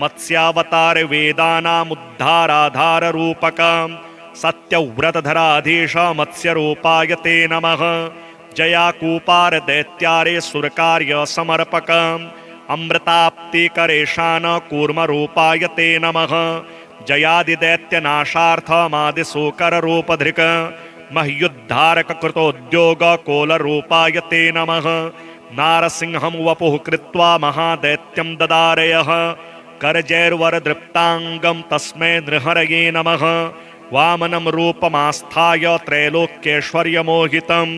मत्स्यावतार वेदानामुद्धाराधाररूपक सत्यव्रतधराधीश मत्स्यरूपाय ते नमः जयाकूपार दैत्यारे सुरकार्य समर्पक अमृताप्तिकरेशान कूर्मरूपाय ते नमः जयादिदैत्यनाशार्थमादिशोकररूपधृक् मह्युद्धारक कृतोद्योग कोलरूपाय ते नमः नारसिंहं वपुः कृत्वा महादैत्यं ददारयः करजैर्वरदृप्ताङ्गं तस्मै नृहरये नमः वामनं रूपमास्थाय त्रैलोक्यैश्वर्यमोहितं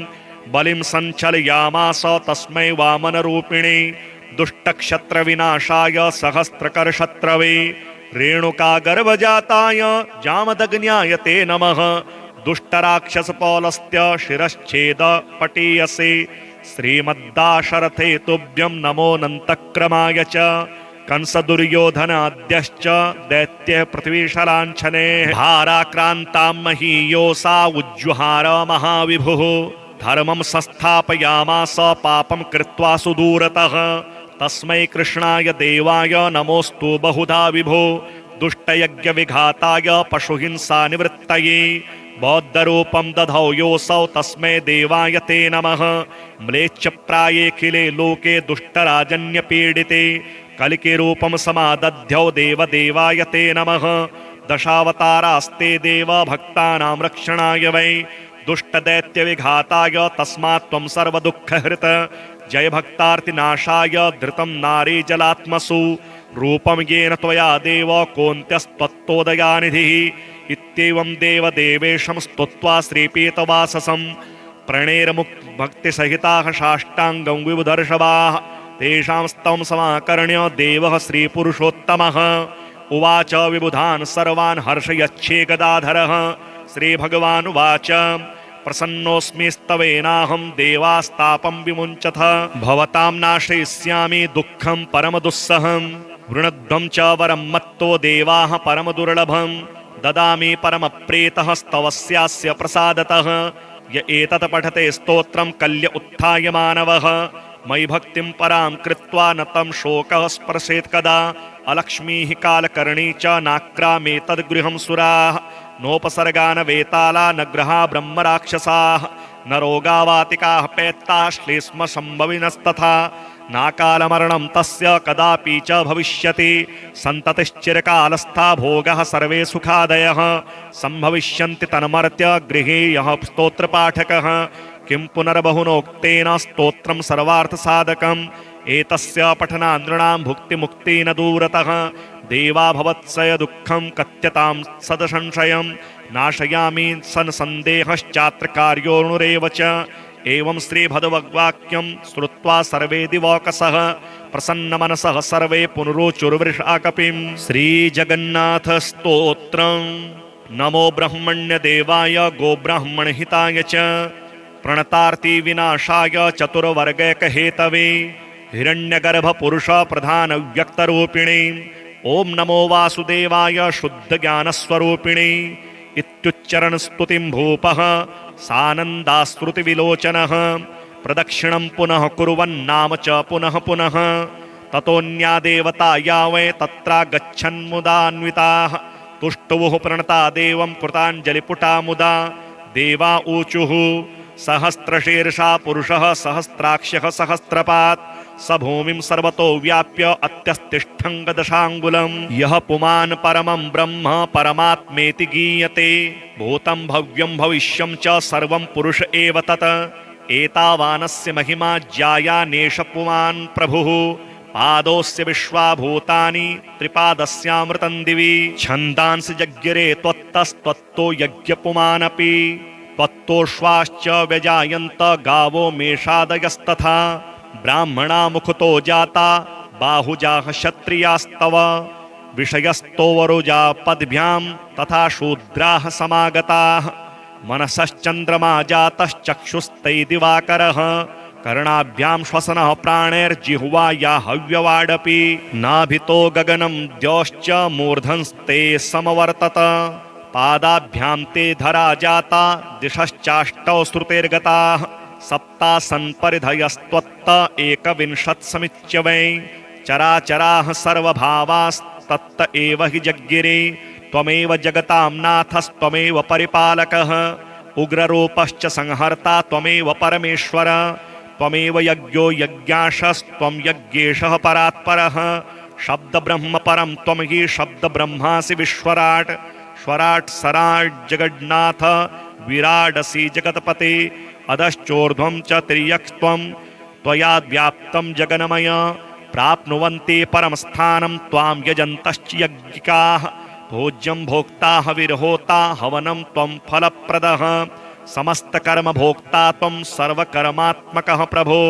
बलिं सञ्चलयामास तस्मै वामनरूपिणे दुष्टक्षत्रविनाशाय सहस्रकरशत्रवे रेणुकागर्भजाताय जामदग्न्याय ते नमः दुष्टराक्षसपौलस्त्य शिरश्छेद पटीयसे श्रीमद्दाशरथे तुभ्यं नमोऽनन्तक्रमाय च कंसदुर्योधनाद्यश्च दैत्य पृथ्वीशलाञ्छने भाराक्रान्तां महीयोषा उज्जुहार महाविभुः धर्मं संस्थापयामास पापं कृत्वा सुदूरतः तस्मै कृष्णाय देवाय नमोऽस्तु बहुधा विभो दुष्टयज्ञविघाताय पशुहिंसानिवृत्तये बौद्धरूपं दधौ योऽसौ तस्मै देवाय ते नमः म्लेच्छप्रायेऽखिले लोके दुष्टराजन्यपीडिते कलिकिरूपं समादध्यौ देवदेवाय ते नमः दशावतारास्ते देव भक्तानां रक्षणाय वै दुष्टदैत्यविघाताय तस्मात् त्वं सर्वदुःखहृत जय भक्तार्तिनाशाय धृतं नारीजलात्मसु रूपं येन त्वया देव कोऽन्त्यस्त्वत्तोदयानिधिः इत्येवं देवदेवेशं स्तुत्वा श्रीपीतवाससं प्रणेरमुक्तभक्तिसहिताः साष्टाङ्गं विबुधर्षभाः तेषां स्तवं समाकर्ण्य देवः श्रीपुरुषोत्तमः उवाच विबुधान् सर्वान् हर्षयच्छे गदाधरः श्रीभगवानुवाच प्रसन्नोऽस्मि स्तवेनाहं देवास्तापं विमुञ्चथ भवतां नाशयिष्यामि दुःखं परमदुस्सहं वृणध्वं च वरं मत्तो देवाः परमदुर्लभं ददामि परमप्रीतः स्तवस्यास्य प्रसादतः य एतत् पठते स्तोत्रं कल्य उत्थाय मानवः मयि भक्तिं परां कृत्वा न तं शोकः स्पर्शेत् कदा अलक्ष्मीः कालकर्णी च नाक्रामेतद्गृहं सुराः नोपसर्गान वेताला न ग्रहा ब्रह्मराक्षसाः न रोगावातिकाः पैत्ताः श्लेष्म सम्भविनस्तथा नाकालमरणं तस्य कदापि च भविष्यति सन्ततिश्चिरकालस्था भोगः सर्वे सुखादयः सम्भविष्यन्ति तन्मर्त्य गृहे यः स्तोत्रपाठकः किं पुनर्बहुनोक्तेन स्तोत्रं सर्वार्थसाधकम् एतस्य पठनानृणां भुक्तिमुक्ति न दूरतः देवा भवत्सय दुःखं कथ्यतां सदसंशयं नाशयामि सन्सन्देहश्चात्र कार्योऽणुरेव च एवं श्रीभगवद्वाक्यं श्रुत्वा सर्वे दिवौकसः प्रसन्नमनसः सर्वे पुनरुचुर्वृषाकपिं श्रीजगन्नाथस्तोत्रं नमो ब्रह्मण्यदेवाय गोब्राह्मणहिताय च प्रणतार्ति विनाशाय चतुर्वर्गैकहेतवे हिरण्यगर्भपुरुष प्रधानव्यक्तरूपिणे ओम नमो वासुदेवाय शुद्धज्ञानस्वरूपिणे इत्युच्चरण स्तुतिं भूपः सानन्दाश्रुतिविलोचनः प्रदक्षिणं पुनः कुर्वन्नाम च पुनः पुनः ततोऽन्या देवता यावै तत्रा गच्छन्मुदान्विताः तुष्टुवुः प्रणता देवं कृताञ्जलिपुटा मुदा देवा ऊचुः सहस्रशीर्षा पुरुषः सहस्राक्षः सहस्रपात् स भूमिं सर्वतो व्याप्य अत्यस्तिष्ठं गदशाङ्गुलम् यः पुमान् परमं ब्रह्म परमात्मेति गीयते भूतं भव्यं भविष्यं च सर्वं पुरुष एव तत् एतावानस्य महिमा ज्यायानेष पुमान् प्रभुः पादोस्य विश्वाभूतानि त्रिपादस्यामृतं दिवि छन्दांसि जज्ञिरे त्वत्तस्त्वत्तो यज्ञपुमानपि त्वत्तोऽश्वाश्च व्यजायन्त गावो मेषादयस्तथा ब्राह्मणा मुखतो जाता बाहुजाः क्षत्रियास्तव विषयस्तो वरुजा पद्भ्यां तथा शूद्राः समागताः मनसश्चन्द्रमा जातश्चक्षुस्तै दिवाकरः कर्णाभ्यां श्वसनः प्राणैर्जिह्वाया हव्यवाडपि नाभितो गगनं द्यौश्च मूर्धन्स्ते समवर्तत पादाभ्यां ते धरा जाता दिशश्चाष्टौ श्रुतेर्गताः सप्तासन् परिधयस्त्वत्त एकविंशत्समिच्यवै चराचराः सर्वभावास्तत्त एव हि जज्ञिरे त्वमेव जगतां नाथस्त्वमेव परिपालकः उग्ररूपश्च संहर्ता त्वमेव परमेश्वर त्वमेव यज्ञो यज्ञाशस्त्वं यज्ञेशः परात्परः शब्दब्रह्म परं त्वं हि शब्दब्रह्मासि विश्वराट् स्वराट् सराट् जगन्नाथ विराडसि जगत्पते अधश्चोर्ध्वं च तिर्यक्त्वं त्वया व्याप्तं जगन्मय प्राप्नुवन्ति परमस्थानं त्वां यजन्तश्च यज्ञिकाः भोज्यं भोक्ता हविर्होता हवनं त्वं फलप्रदः समस्तकर्म भोक्ता त्वं सर्वकर्मात्मकः प्रभो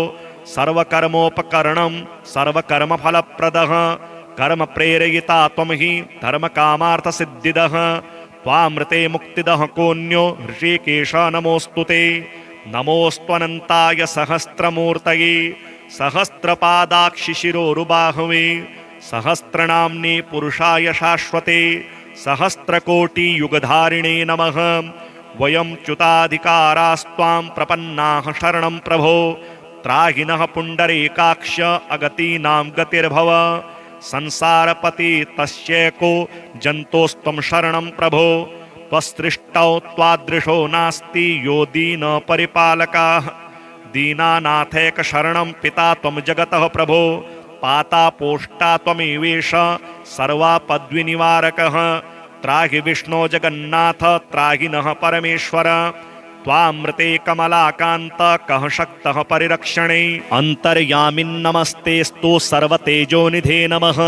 सर्वकर्मोपकरणं सर्वकर्मफलप्रदः कर्म प्रेरयिता त्वं हि धर्मकामार्थसिद्धिदः त्वामृते मुक्तिदः कोऽन्यो ऋषिकेश नमोऽस्तुते नमोऽस्त्वनन्ताय सहस्रमूर्तये सहस्रपादाक्षिशिरोरुबाहवे सहस्रनाम्ने पुरुषाय शाश्वते सहस्रकोटियुगधारिणे नमः वयं च्युताधिकारास्त्वां प्रपन्नाः शरणं प्रभो त्राहिनः पुण्डरीकाक्ष अगतीनां गतिर्भव संसारपति तस्यैको जन्तोस्त्वं शरणं प्रभो त्वसृष्टौ त्वादृशो नास्ति यो दीनपरिपालकाः दीनानाथैक शरणं पिता त्वं जगतः प्रभो पाता पोष्टा त्वमेवेश सर्वापद्विनिवारकः त्राहि विष्णो जगन्नाथ त्राहि नः परमेश्वर त्वामृते कमलाकान्त कः शक्तः परिरक्षणे अन्तर्यामिन्नमस्तेस्तु सर्वतेजोनिधे नमः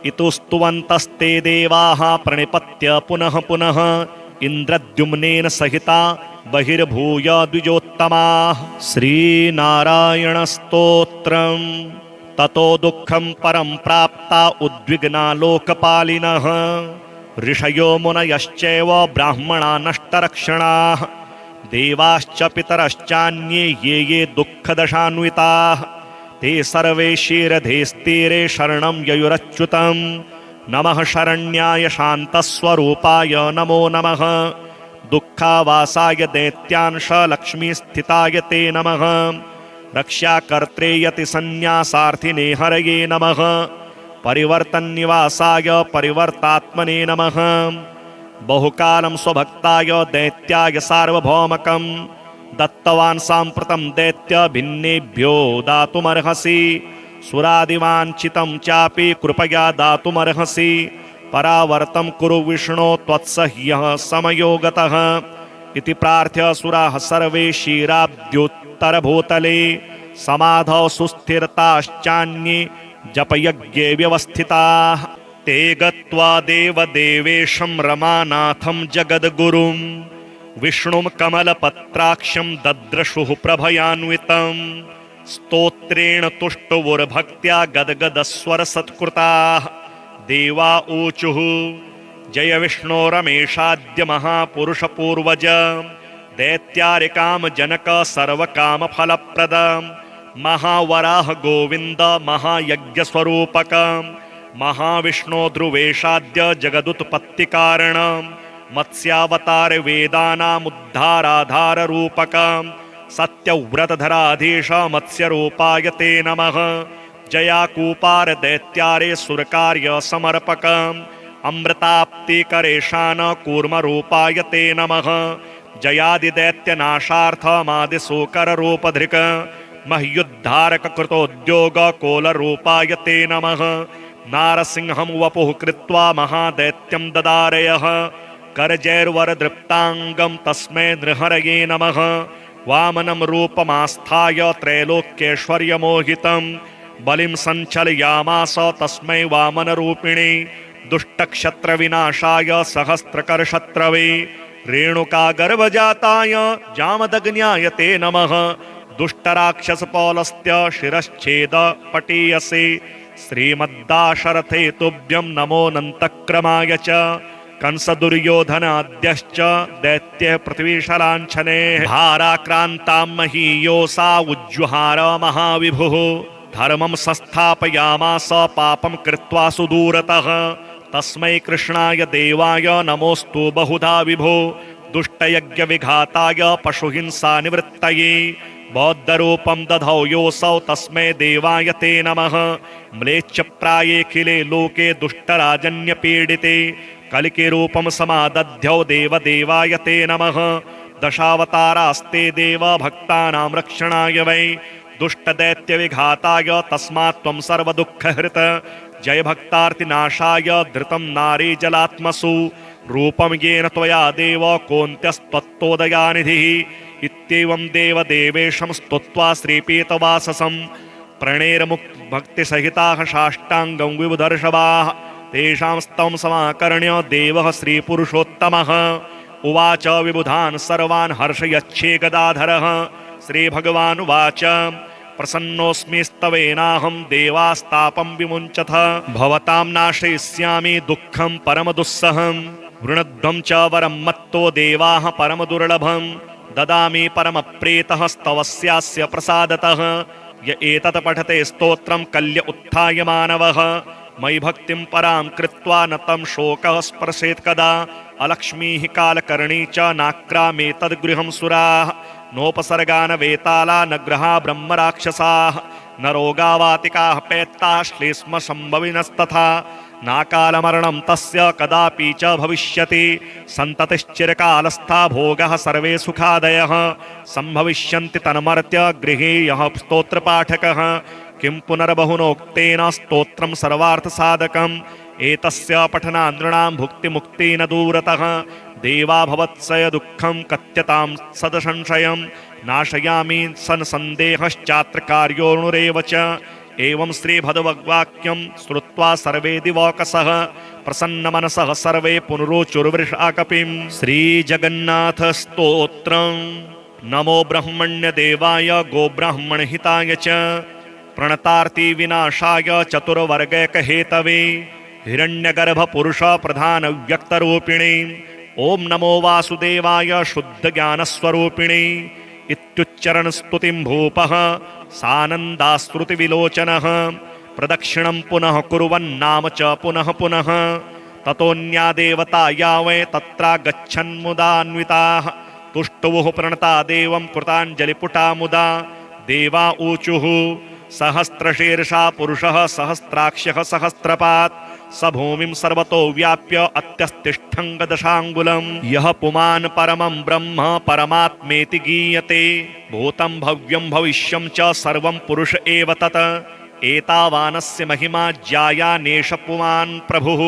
इतुस्तुवन्तस्ते देवाः प्रणिपत्य पुनः पुनः इन्द्रद्युम्नेन सहिता बहिर्भूय द्विजोत्तमाः श्रीनारायणस्तोत्रम् ततो दुःखं परं प्राप्ता उद्विग्ना लोकपालिनः ऋषयो मुनयश्चैव ब्राह्मणा नष्टरक्षणाः देवाश्च पितरश्चान्ये ये ये दुःखदशान्विताः ते सर्वे क्षीरधेस्तीरे शरणं ययुरच्युतं नमः शरण्याय शान्तस्वरूपाय नमो नमः दुःखावासाय दैत्यांश लक्ष्मीस्थिताय ते नमः रक्षाकर्त्रे यतिसन्न्यासार्थिने हरये नमः परिवर्तन्निवासाय परिवर्तात्मने नमः बहुकालं स्वभक्ताय दैत्याय सार्वभौमकं दत्तवान् साम्प्रतं दैत्य भिन्नेभ्यो दातुमर्हसि सुरादिवाञ्छितं चापि कृपया दातुमर्हसि परावर्तं कुरु विष्णो त्वत्सह्यः समयो गतः इति प्रार्थ्य सुराः सर्वे क्षीराब्द्युत्तरभूतले समाधौ सुस्थिरताश्चान्ये जपयज्ञे व्यवस्थिताः ते गत्वा देवदेवेशं रमानाथं जगद्गुरुं विष्णुं कमलपत्राक्षं दद्रशुः प्रभयान्वितं स्तोत्रेण तुष्टुवुर्भक्त्या गद्गदस्वरसत्कृताः देवा ऊचुः जय विष्णो रमेशाद्य महापुरुषपूर्वज दैत्यारिकामजनक सर्वकामफलप्रद महावराह गोविन्द महायज्ञस्वरूपक महाविष्णो ध्रुवेशाद्य जगदुत्पत्तिकारण मत्स्यावतार वेदानामुद्धाराधार रूपक सत्यव्रतधराधीश मत्स्यरूपाय ते नमः। जयाकूपार दैत्यारे सुरकार्य समर्पक अमृताप्तिकरेशान कूर्मरूपाय ते नमः। जयादिदैत्यनाशार्थमादिशोकररूपधृक् मह्युद्धारक कृतोद्योग कोलरूपाय ते नमः। नारसिंहं वपुः कृत्वा महादैत्यं ददारयः करजैर्वरदृप्ताङ्गं तस्मै नृहरये नमः। वामनं रूपमास्थाय त्रैलोक्यैश्वर्यमोहितं बलिं सञ्चलयामास तस्मै वामनरूपिणे। दुष्टक्षत्रविनाशाय सहस्रकरशत्रवे रेणुकागर्भजाताय जामदग्न्याय ते नमः। दुष्टराक्षसपौलस्त्य शिरश्छेद पटीयसे श्रीमद्दाशरथे तुभ्यं नमोऽनन्तक्रमाय च। कंसदुर्योधनाद्यश्च दैत्य पृथ्वीशलाञ्छने भाराक्रान्तां महीयोषा उज्जुहार महाविभुः। धर्मं संस्थापयामास पापं कृत्वा सुदूरतः तस्मै कृष्णाय देवाय नमोऽस्तु बहुधा विभो। दुष्टयज्ञविघाताय पशुहिंसानिवृत्तये बौद्धरूपं दधौ योऽसौ तस्मै देवाय ते नमः। म्लेच्छप्रायेऽखिले लोके दुष्टराजन्यपीडिते कलिकिरूपं समादध्यौ देवदेवाय ते नमः। दशावतारास्ते देव भक्तानां रक्षणाय वै दुष्टदैत्यविघाताय तस्मात् त्वं सर्वदुःखहृत। जय भक्तार्तिनाशाय धृतं नारीजलात्मसु रूपं येन त्वया देव कोऽन्त्यस्त्वत्तोदयानिधिः। इत्येवं देवदेवेशं स्तुत्वा श्रीपीतवाससं प्रणेरमुक्तभक्तिसहिताः साष्टाङ्गं विबुधर्षभाः तेषां स्तवं समाकर्ण्य देवः श्रीपुरुषोत्तमः उवाच विबुधान् सर्वान् हर्षयच्छे गदाधरः। श्रीभगवानुवाच प्रसन्नोऽस्मि स्तवेनाहं देवास्तापं विमुञ्चथ भवतां नाशयिष्यामि दुःखं परमदुस्सहं। वृणध्वं च वरं मत्तो देवाः परमदुर्लभं ददामि परमप्रीतः स्तवस्यास्य प्रसादतः। य एतत् पठते स्तोत्रं कल्य उत्थाय मानवः मयि भक्तिं परां कृत्वा न तं शोकः स्पर्शेत् कदा। अलक्ष्मीः कालकर्णी च नाक्रामेतद्गृहं सुराः नोपसर्गान वेताला न ग्रहा ब्रह्मराक्षसाः न रोगावातिकाः पैत्ताः श्लेष्म सम्भविनस्तथा नाकालमरणं तस्य कदापि च भविष्यति। सन्ततिश्चिरकालस्था भोगः सर्वे सुखादयः सम्भविष्यन्ति तन्मर्त्य गृहे यः स्तोत्रपाठकः। किं पुनर्बहुनोक्तेन स्तोत्रं सर्वार्थसाधकम् एतस्य पठनान्द्रणां भुक्तिमुक्ति न दूरतः। देवा भवत्सय दुःखं कथ्यतां सदसंशयं नाशयामि सन् सन्देहश्चात्र कार्योऽणुरेव च। एवं श्रीभगवद्वाक्यं श्रुत्वा सर्वे दिवौकसः प्रसन्नमनसः सर्वे पुनरुचुर्वृषाकपिं। श्रीजगन्नाथस्तोत्रम्। नमो ब्रह्मण्यदेवाय गोब्राह्मणहिताय च प्रणतार्ति विनाशाय चतुर्वर्गैकहेतवे हिरण्यगर्भपुरुष प्रधान व्यक्तरूपिणे। ओं नमो वासुदेवाय शुद्धज्ञानस्वरूपिणे इत्युच्चरण स्तुतिं भूपः सानन्दाश्रुतिविलोचनः। प्रदक्षिणं पुनः कुर्वन्नाम च पुनः पुनः ततोऽन्या देवता यावै तत्रा गच्छन्मुदान्विताः तुष्टुवुः प्रणता देवं कृताञ्जलिपुटा मुदा। देवा ऊचुः सहस्रशीर्षा पुरुषः सहस्राक्षः सहस्रपात् स भूमिं सर्वतो व्याप्य अत्यस्तिष्ठं गदशाङ्गुलं। यः पुमान् परमं ब्रह्म परमात्मेति गीयते भूतं भव्यं भविष्यं च सर्वं पुरुष एव तत्। एतावानस्य महिमा ज्यायानेष पुमान् प्रभुः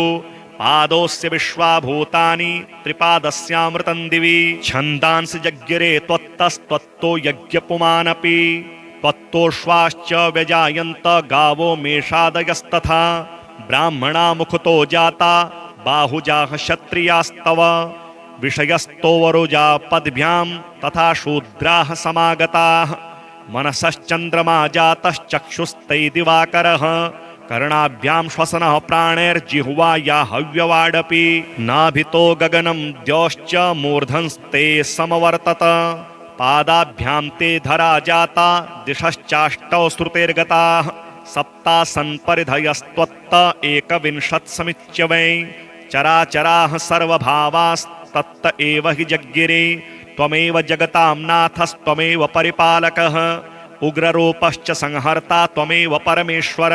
पादोऽस्य विश्वाभूतानि त्रिपादस्यामृतं दिवि। छन्दांसि जज्ञिरे त्वत्तस्त्वत्तो यज्ञपुमानपि त्वत्तोऽश्वाश्च व्यजायन्त गावो मेषादयस्तथा। ब्राह्मणा मुखतो जाता बाहुजाः क्षत्रियास्तव विषयस्तो वरुजा पद्भ्यां तथा शूद्राः समागताः। मनसश्चन्द्रमा जातश्चक्षुस्तै दिवाकरः कर्णाभ्यां श्वसनः प्राणैर्जिह्वा या हव्यवाडपि। नाभितो गगनं द्यौश्च मूर्धन्स्ते समवर्तत पादाभ्यां ते धरा जाता दिशश्चाष्टौ श्रुतेर्गताः। सप्तासन्परिधयस्त्वत्त एकविंशत्समिच्य वै चराचराः सर्वभावास्तत्त एव हि जज्ञिरे त्वमेव जगतां नाथस्त्वमेव परिपालकः उग्ररूपश्च संहर्ता त्वमेव परमेश्वर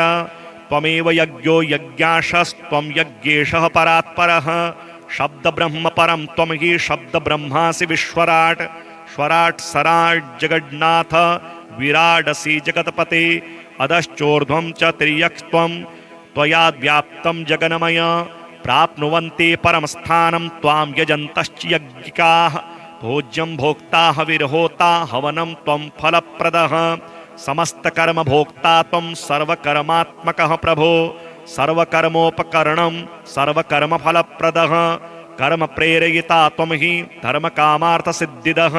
त्वमेव यज्ञो यज्ञाशस्त्वं यज्ञेशः परात्परः शब्दब्रह्म परं त्वं हि शब्दब्रह्मासि विश्वराट् स्वराट् सराट् जगन्नाथ विराडसि जगत्पते अधश्चोर्ध्वं च तिर्यक्त्वं त्वया व्याप्तं जगन्मय प्राप्नुवन्ति परं स्थानं त्वां यजन्तश्च यज्ञिकाः भोज्यं भोक्ता हविर्होता हवनं त्वं फलप्रदः समस्तकर्म भोक्ता त्वं सर्वकर्मात्मकः प्रभो सर्वकर्मोपकरणं सर्वकर्मफलप्रदः कर्म प्रेरयिता त्वं हि धर्मकामार्थसिद्धिदः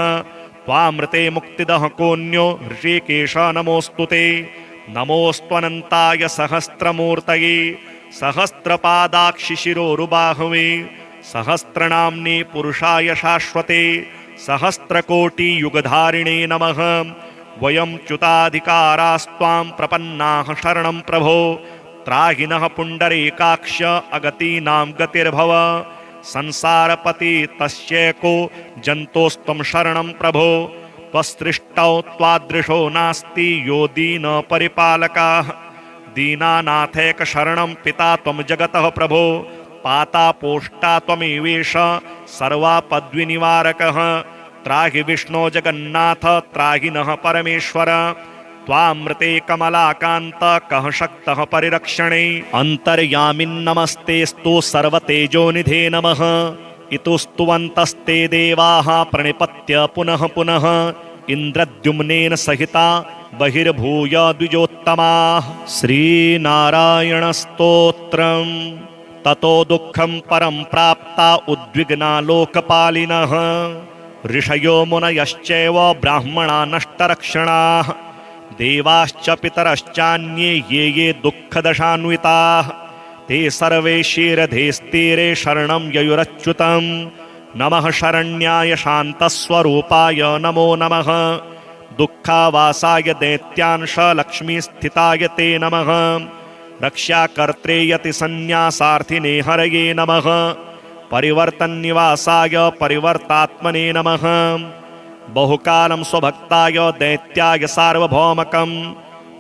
त्वामृते मुक्तिदः कोऽन्यो ऋषिकेश नमोऽस्तुते नमोऽस्त्वनन्ताय सहस्रमूर्तये सहस्रपादाक्षिशिरोरुबाहवे सहस्रनाम्ने पुरुषाय शाश्वते सहस्रकोटियुगधारिणे नमः वयं च्युताधिकारास्त्वां प्रपन्नाः शरणं प्रभो त्राहिनः पुण्डरीकाक्ष अगतीनां गतिर्भव संसारपति तस्यैको जन्तोस्त्वं शरणं प्रभो त्वसृष्टौ त्वादृशो नास्ति यो दीनपरिपालकाः दीनानाथैकशरणं पिता त्वं जगतः प्रभो पाता पोष्टा त्वमेवेश सर्वापद्विनिवारकः त्राहि विष्णो जगन्नाथ त्राहि नः परमेश्वर त्वामृते कमलाकान्त कः शक्तः परिरक्षणे अन्तर्यामिन्नमस्तेस्तु सर्वतेजोनिधे नमः इतुस्तुवन्तस्ते देवाः प्रणिपत्य पुनः पुनः इन्द्रद्युम्नेन सहिता बहिर्भूय द्विजोत्तमाः श्रीनारायणस्तोत्रम् ततो दुःखं परं प्राप्ता उद्विग्ना लोकपालिनः ऋषयो मुनयश्चैव ब्राह्मणा नष्टरक्षणाः देवाश्च पितरश्चान्ये ये ये दुःखदशान्विताः ते सर्वे क्षीरधेस्तीरे शरणं ययुरच्युतं नमः शरण्याय शान्तस्वरूपाय नमो नमः दुःखावासाय दैत्यांश लक्ष्मीस्थिताय ते नमः रक्षाकर्त्रे यतिसन्न्यासार्थिने हरये नमः परिवर्तन्निवासाय परिवर्तात्मने नमः बहुकालं स्वभक्ताय दैत्याय सार्वभौमकं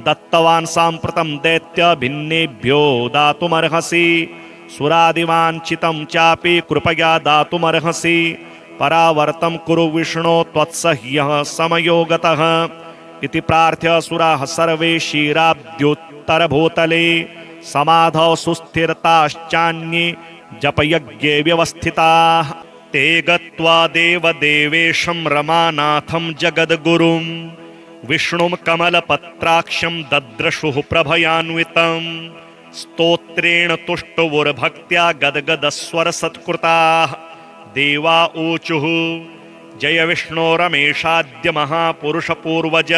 दत्तवान् साम्प्रतं दैत्य भिन्नेभ्यो दातुमर्हसि सुरादिवाञ्छितं चापि कृपया दातुमर्हसि परावर्तं कुरु विष्णो त्वत्सह्यः समयो गतः इति प्रार्थ्य असुराः सर्वे क्षीराब्द्युत्तरभूतले समाधौ सुस्थिरताश्चान्ये जपयज्ञे व्यवस्थिताः ते गत्वा देवदेवेशं रमानाथं जगद्गुरुं विष्णुं कमलपत्राक्षं दद्रशुः प्रभयान्वितं स्तोत्रेण तुष्टुवुर्भक्त्या गद्गदस्वरसत्कृताः देवा ऊचुः जय विष्णो रमेशाद्य महापुरुषपूर्वज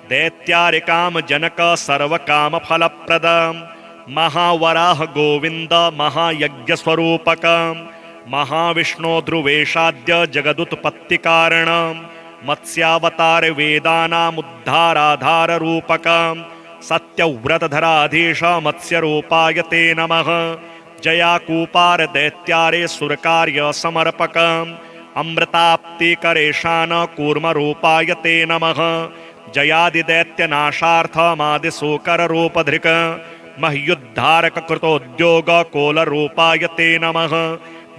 दैत्यारिकामजनक सर्वकामफलप्रद महावराह गोविन्द महायज्ञस्वरूपक महाविष्णो ध्रुवेशाद्य जगदुत्पत्तिकारण मत्स्यावतार वेदानामुद्धाराधाररूपक सत्यव्रतधराधीश मत्स्यरूपाय ते नमः जयाकूपार दैत्यारे सुरकार्य समर्पक अमृताप्तिकरेशान कूर्मरूपाय ते नमः जयादिदैत्यनाशार्थमादिशूकररूपधृक मह्युद्धारक कृतोद्योग कोलरूपाय ते नमः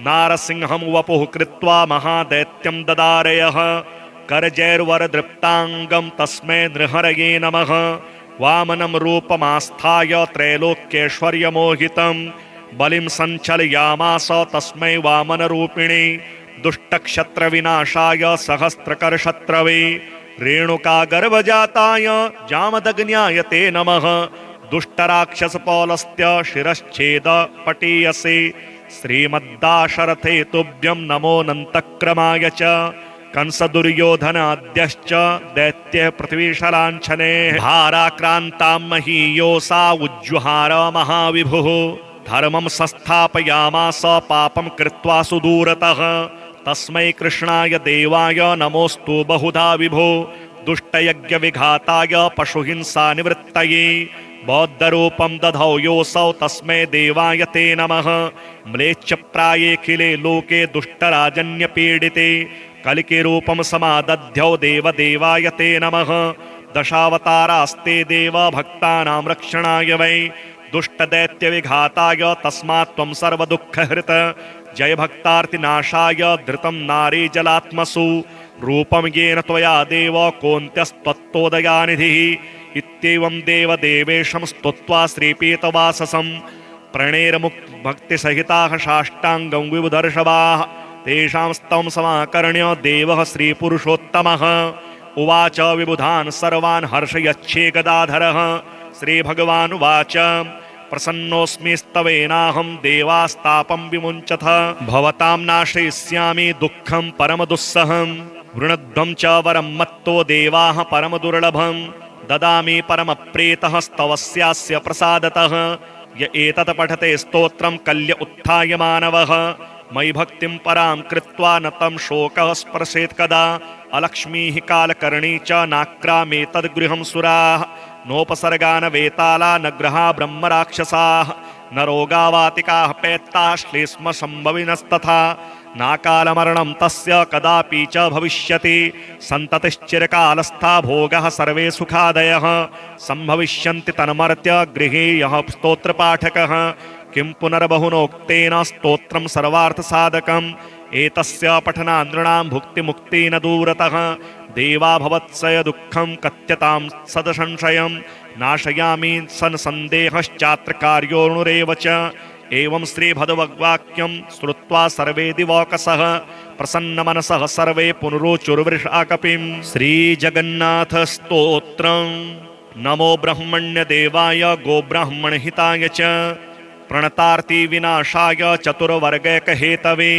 नारसिंहं वपुः कृत्वा महादैत्यं ददारयः करजैर्वरदृप्ताङ्गं तस्मै नृहरये नमः वामनं रूपमास्थाय त्रैलोक्यैश्वर्यमोहितं बलिं सञ्चलयामास तस्मै वामनरूपिणे दुष्टक्षत्रविनाशाय सहस्रकरशत्रवे रेणुकागर्भजाताय जामदग्न्याय ते नमः दुष्टराक्षसपौलस्त्य शिरश्छेद पटीयसे श्रीमद्दाशरथे तुभ्यं नमोऽनन्तक्रमाय च कंसदुर्योधनाद्यश्च दैत्य पृथ्वीशलाञ्छने भाराक्रान्तां महीयोषा उज्जुहार महाविभुः धर्मं संस्थापयामास पापं कृत्वा सुदूरतः तस्मै कृष्णाय देवाय नमोऽस्तु बहुधा विभो दुष्टयज्ञविघाताय पशुहिंसा निवृत्तये बौद्धरूपं दधौ योऽसौ तस्मै देवाय ते नमः। म्लेच्छप्रायेऽखिले लोके दुष्टराजन्यपीडिते कलिकिरूपं समादध्यौ देवदेवाय ते नमः। दशावतारास्ते देव भक्तानां रक्षणाय वै दुष्टदैत्यविघाताय तस्मात् त्वं सर्वदुःखहृत जय भक्तार्तिनाशाय धृतं नारी जलात्मसु रूपं येन त्वया देव कोऽन्त्यस्त्वत्तोदयानिधिः। इत्येवं देवदेवेशं स्तुत्वा श्रीपीतवाससं प्रणेरमुक्तभक्तिसहिताः साष्टाङ्गं विबुधर्षभाः तेषां स्तवं समाकर्ण्य देवः श्रीपुरुषोत्तमः उवाच विबुधान् सर्वान् हर्षयच्छे गदाधरः। श्रीभगवानुवाच प्रसन्नोऽस्मि स्तवेनाहं देवास्तापं विमुञ्चथ भवतां नाशयिष्यामि दुःखं परमदुस्सहं वृणध्वं च वरं मत्तो देवाः परमदुर्लभं ददामि परमप्रीतः स्तवस्यास्य प्रसादतः। य एतत् पठते स्तोत्रं कल्य उत्थाय मानवः मयि भक्तिं परां कृत्वा न तं शोकः स्पर्शेत् कदा। अलक्ष्मीः कालकर्णी च नाक्रामेतद्गृहं सुराः नोपसर्गा न वेताला न ग्रहा ब्रह्मराक्षसाः न रोगावातिकाः पैत्ताः श्लेष्म सम्भविनस्तथा नाकालमरणं तस्य कदापि च भविष्यति। सन्ततिश्चिरकालस्था भोगः सर्वे सुखादयः सम्भविष्यन्ति तन्मर्त्य गृहे यः स्तोत्रपाठकः। किं पुनर्बहुनोक्तेन स्तोत्रं सर्वार्थसाधकम् एतस्य पठनान्द्रिणां भुक्तिमुक्ति न दूरतः। देवा भवत्सय दुःखं कथ्यतां सदसंशयं नाशयामि सन्सन्देहश्चात्र कार्योऽणुरेव च। एवं श्रीभगवद्वाक्यं श्रुत्वा सर्वे दिवौकसः प्रसन्नमनसः सर्वे पुनरुचुर्वृषाकपिं। श्रीजगन्नाथ स्तोत्रम्। नमो ब्रह्मण्यदेवाय गोब्राह्मणहिताय च प्रणतार्ति विनाशाय चतुर्वर्गैकहेतवे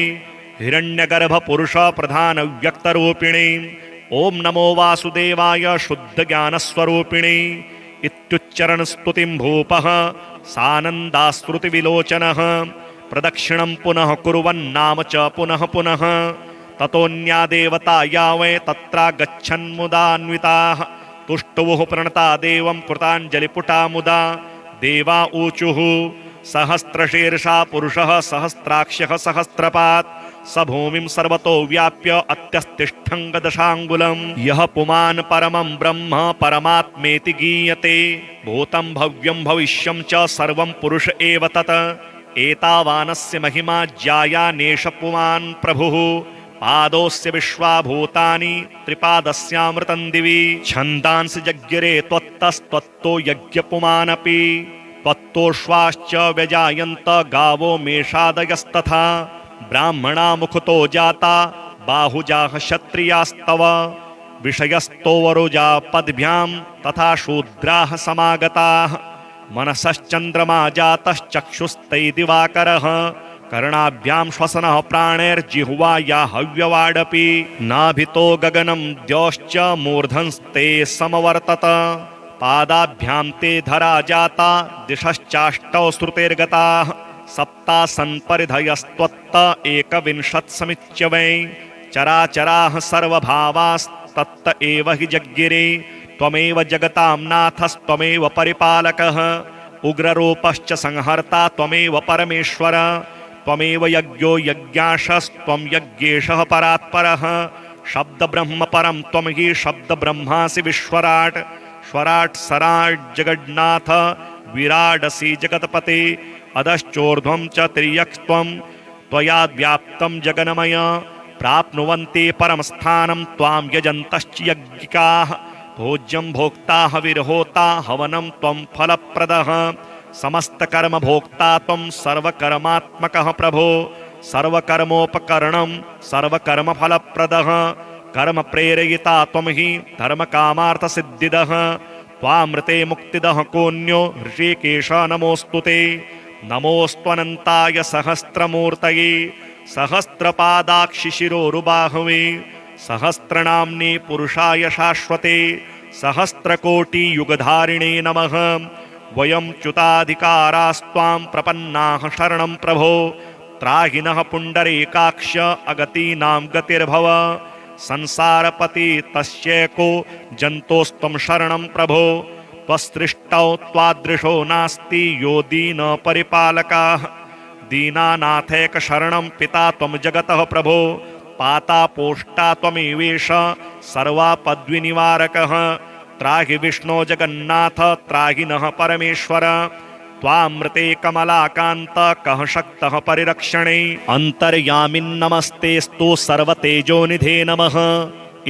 हिरण्यगर्भपुरुष प्रधान व्यक्तरूपिणे ओं नमो वासुदेवाय शुद्धज्ञानस्वरूपिणे इत्युच्चरण स्तुतिं भूपः सानन्दाश्रुतिविलोचनः प्रदक्षिणं पुनः कुर्वन्नाम च पुनः पुनः ततोऽन्या देवता या वै तत्रा गच्छन्मुदान्विताः तुष्टुवुः प्रणता देवं कृताञ्जलिपुटा मुदा। देवा ऊचुः सहस्रशीर्षा पुरुषः सहस्राक्षः सहस्रपात् स भूमिं सर्वतो व्याप्य अत्यस्तिष्ठं गदशाङ्गुलम्। यः पुमान् परमं ब्रह्म परमात्मेति गीयते भूतं भव्यं भविष्यं च सर्वं पुरुष एव तत्। एतावानस्य महिमा ज्यायानेष पुमान् प्रभुः पादोऽस्य विश्वाभूतानि त्रिपादस्यामृतं दिवि छन्दांसि जज्ञिरे त्वत्तस्त्वत्तो यज्ञपुमानपि त्वत्तोऽश्वाश्च व्यजायन्त गावो मेषादयस्तथा ब्राह्मणा मुखतो जाता बाहुजाः क्षत्रियास्तव विषयस्तोवरुजा पद्भ्यां तथा शूद्राः समागताः मनसश्चन्द्रमा जातश्चक्षुस्तै दिवाकरः कर्णाभ्यां श्वसनः प्राणैर्जिह्वा या हव्यवाडपि नाभितो गगनं द्यौश्च मूर्धन्स्ते समवर्तत पादाभ्यां ते धरा जाता दिशश्चाष्टौ श्रुतेर्गताः सप्तासन्परिधयस्त्वत्त एकविंशत्समिच्य वै चराचराः सर्वभावास्तत्त एव हि जज्ञिरे त्वमेव जगतां नाथस्त्वमेव परिपालकः उग्ररूपश्च संहर्ता त्वमेव परमेश्वर त्वमेव यज्ञो यज्ञाशस्त्वं यज्ञेशः परात्परः शब्दब्रह्म परं त्वं हि शब्दब्रह्मासि विश्वराट् स्वराट् सराट् जगन्नाथ विराडसि जगत्पते अधश्चोर्ध्वं च तिर्यक्त्वं त्वया व्याप्तं जगन्मय प्राप्नुवन्ति परं स्थानं त्वां यजन्तश्च यज्ञिकाः भोज्यं भोक्ता हविर्होता हवनं त्वं फलप्रदः समस्तकर्मभोक्ता त्वं सर्वकर्मात्मकः प्रभो सर्वकर्मोपकरणं सर्वकर्मफलप्रदः कर्म प्रेरयिता त्वं हि धर्मकामार्थसिद्धिदः त्वामृते मुक्तिदः कोऽन्यो ऋषिकेश नमोऽस्तु ते नमोऽस्त्वनन्ताय सहस्रमूर्तये सहस्रपादाक्षिशिरोरुबाहवे सहस्रनाम्ने पुरुषाय शाश्वते सहस्रकोटियुगधारिणे नमः वयं च्युताधिकारास्त्वां प्रपन्नाः शरणं प्रभो त्राहिनः पुण्डरीकाक्ष अगतीनां गतिर्भव संसारपति तस्यैको जन्तोस्त्वं शरणं प्रभो त्वसृष्टौ त्वादृशो नास्ति यो दीन परिपालकः दीनानाथैक शरणं पिता त्वं जगतः प्रभो पाता पोष्टा त्वमेवेश सर्वापद्विनिवारकः त्राहि विष्णो जगन्नाथ त्राहि नः परमेश्वर त्वामृते कमलाकान्त कः शक्तः परिरक्षणे अन्तर्यामिन्नमस्तेस्तु सर्वतेजोनिधे नमः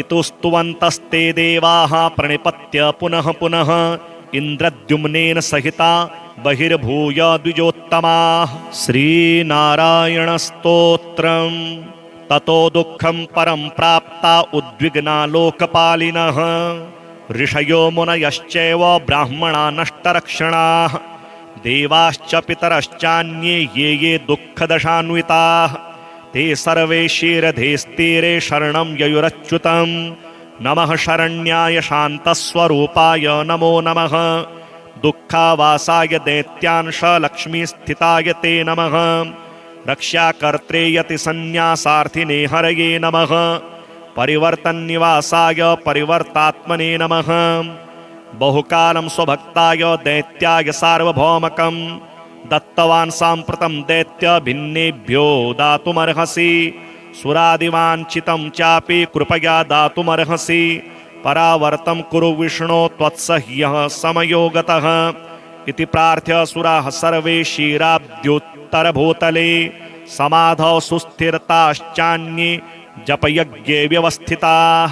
इतुस्तुवन्तस्ते देवाः प्रणिपत्य पुनः पुनः इन्द्रद्युम्नेन सहिता बहिर्भूय द्विजोत्तमाः श्रीनारायणस्तोत्रम् ततो दुःखं परं प्राप्ता उद्विग्ना लोकपालिनः ऋषयो मुनयश्चैव ब्राह्मणा नष्टरक्षणाः देवाश्च पितरश्चान्ये ये ये दुःखदशान्विताः ते सर्वे क्षीरधेस्तीरे शरणं ययुरच्युतं नमः शरण्याय शान्तस्वरूपाय नमो नमः दुःखावासाय दैत्यांश लक्ष्मीस्थिताय ते नमः रक्षाकर्त्रे यतिसन्न्यासार्थिने हरये नमः परिवर्तन्निवासाय परिवर्तात्मने नमः बहुकालं स्वभक्ताय दैत्याय सार्वभौमकं दत्तवान् साम्प्रतं दैत्य भिन्नेभ्यो दातुमर्हसि सुरादिवाञ्छितं चापि कृपया दातुमर्हसि परावर्तं कुरु विष्णो त्वत्सह्यः समयोगतः इति प्रार्थ्य सुराः सर्वे क्षीराब्द्युत्तरभूतले समाधौ सुस्थिरताश्चान्ये जपयज्ञे व्यवस्थिताः।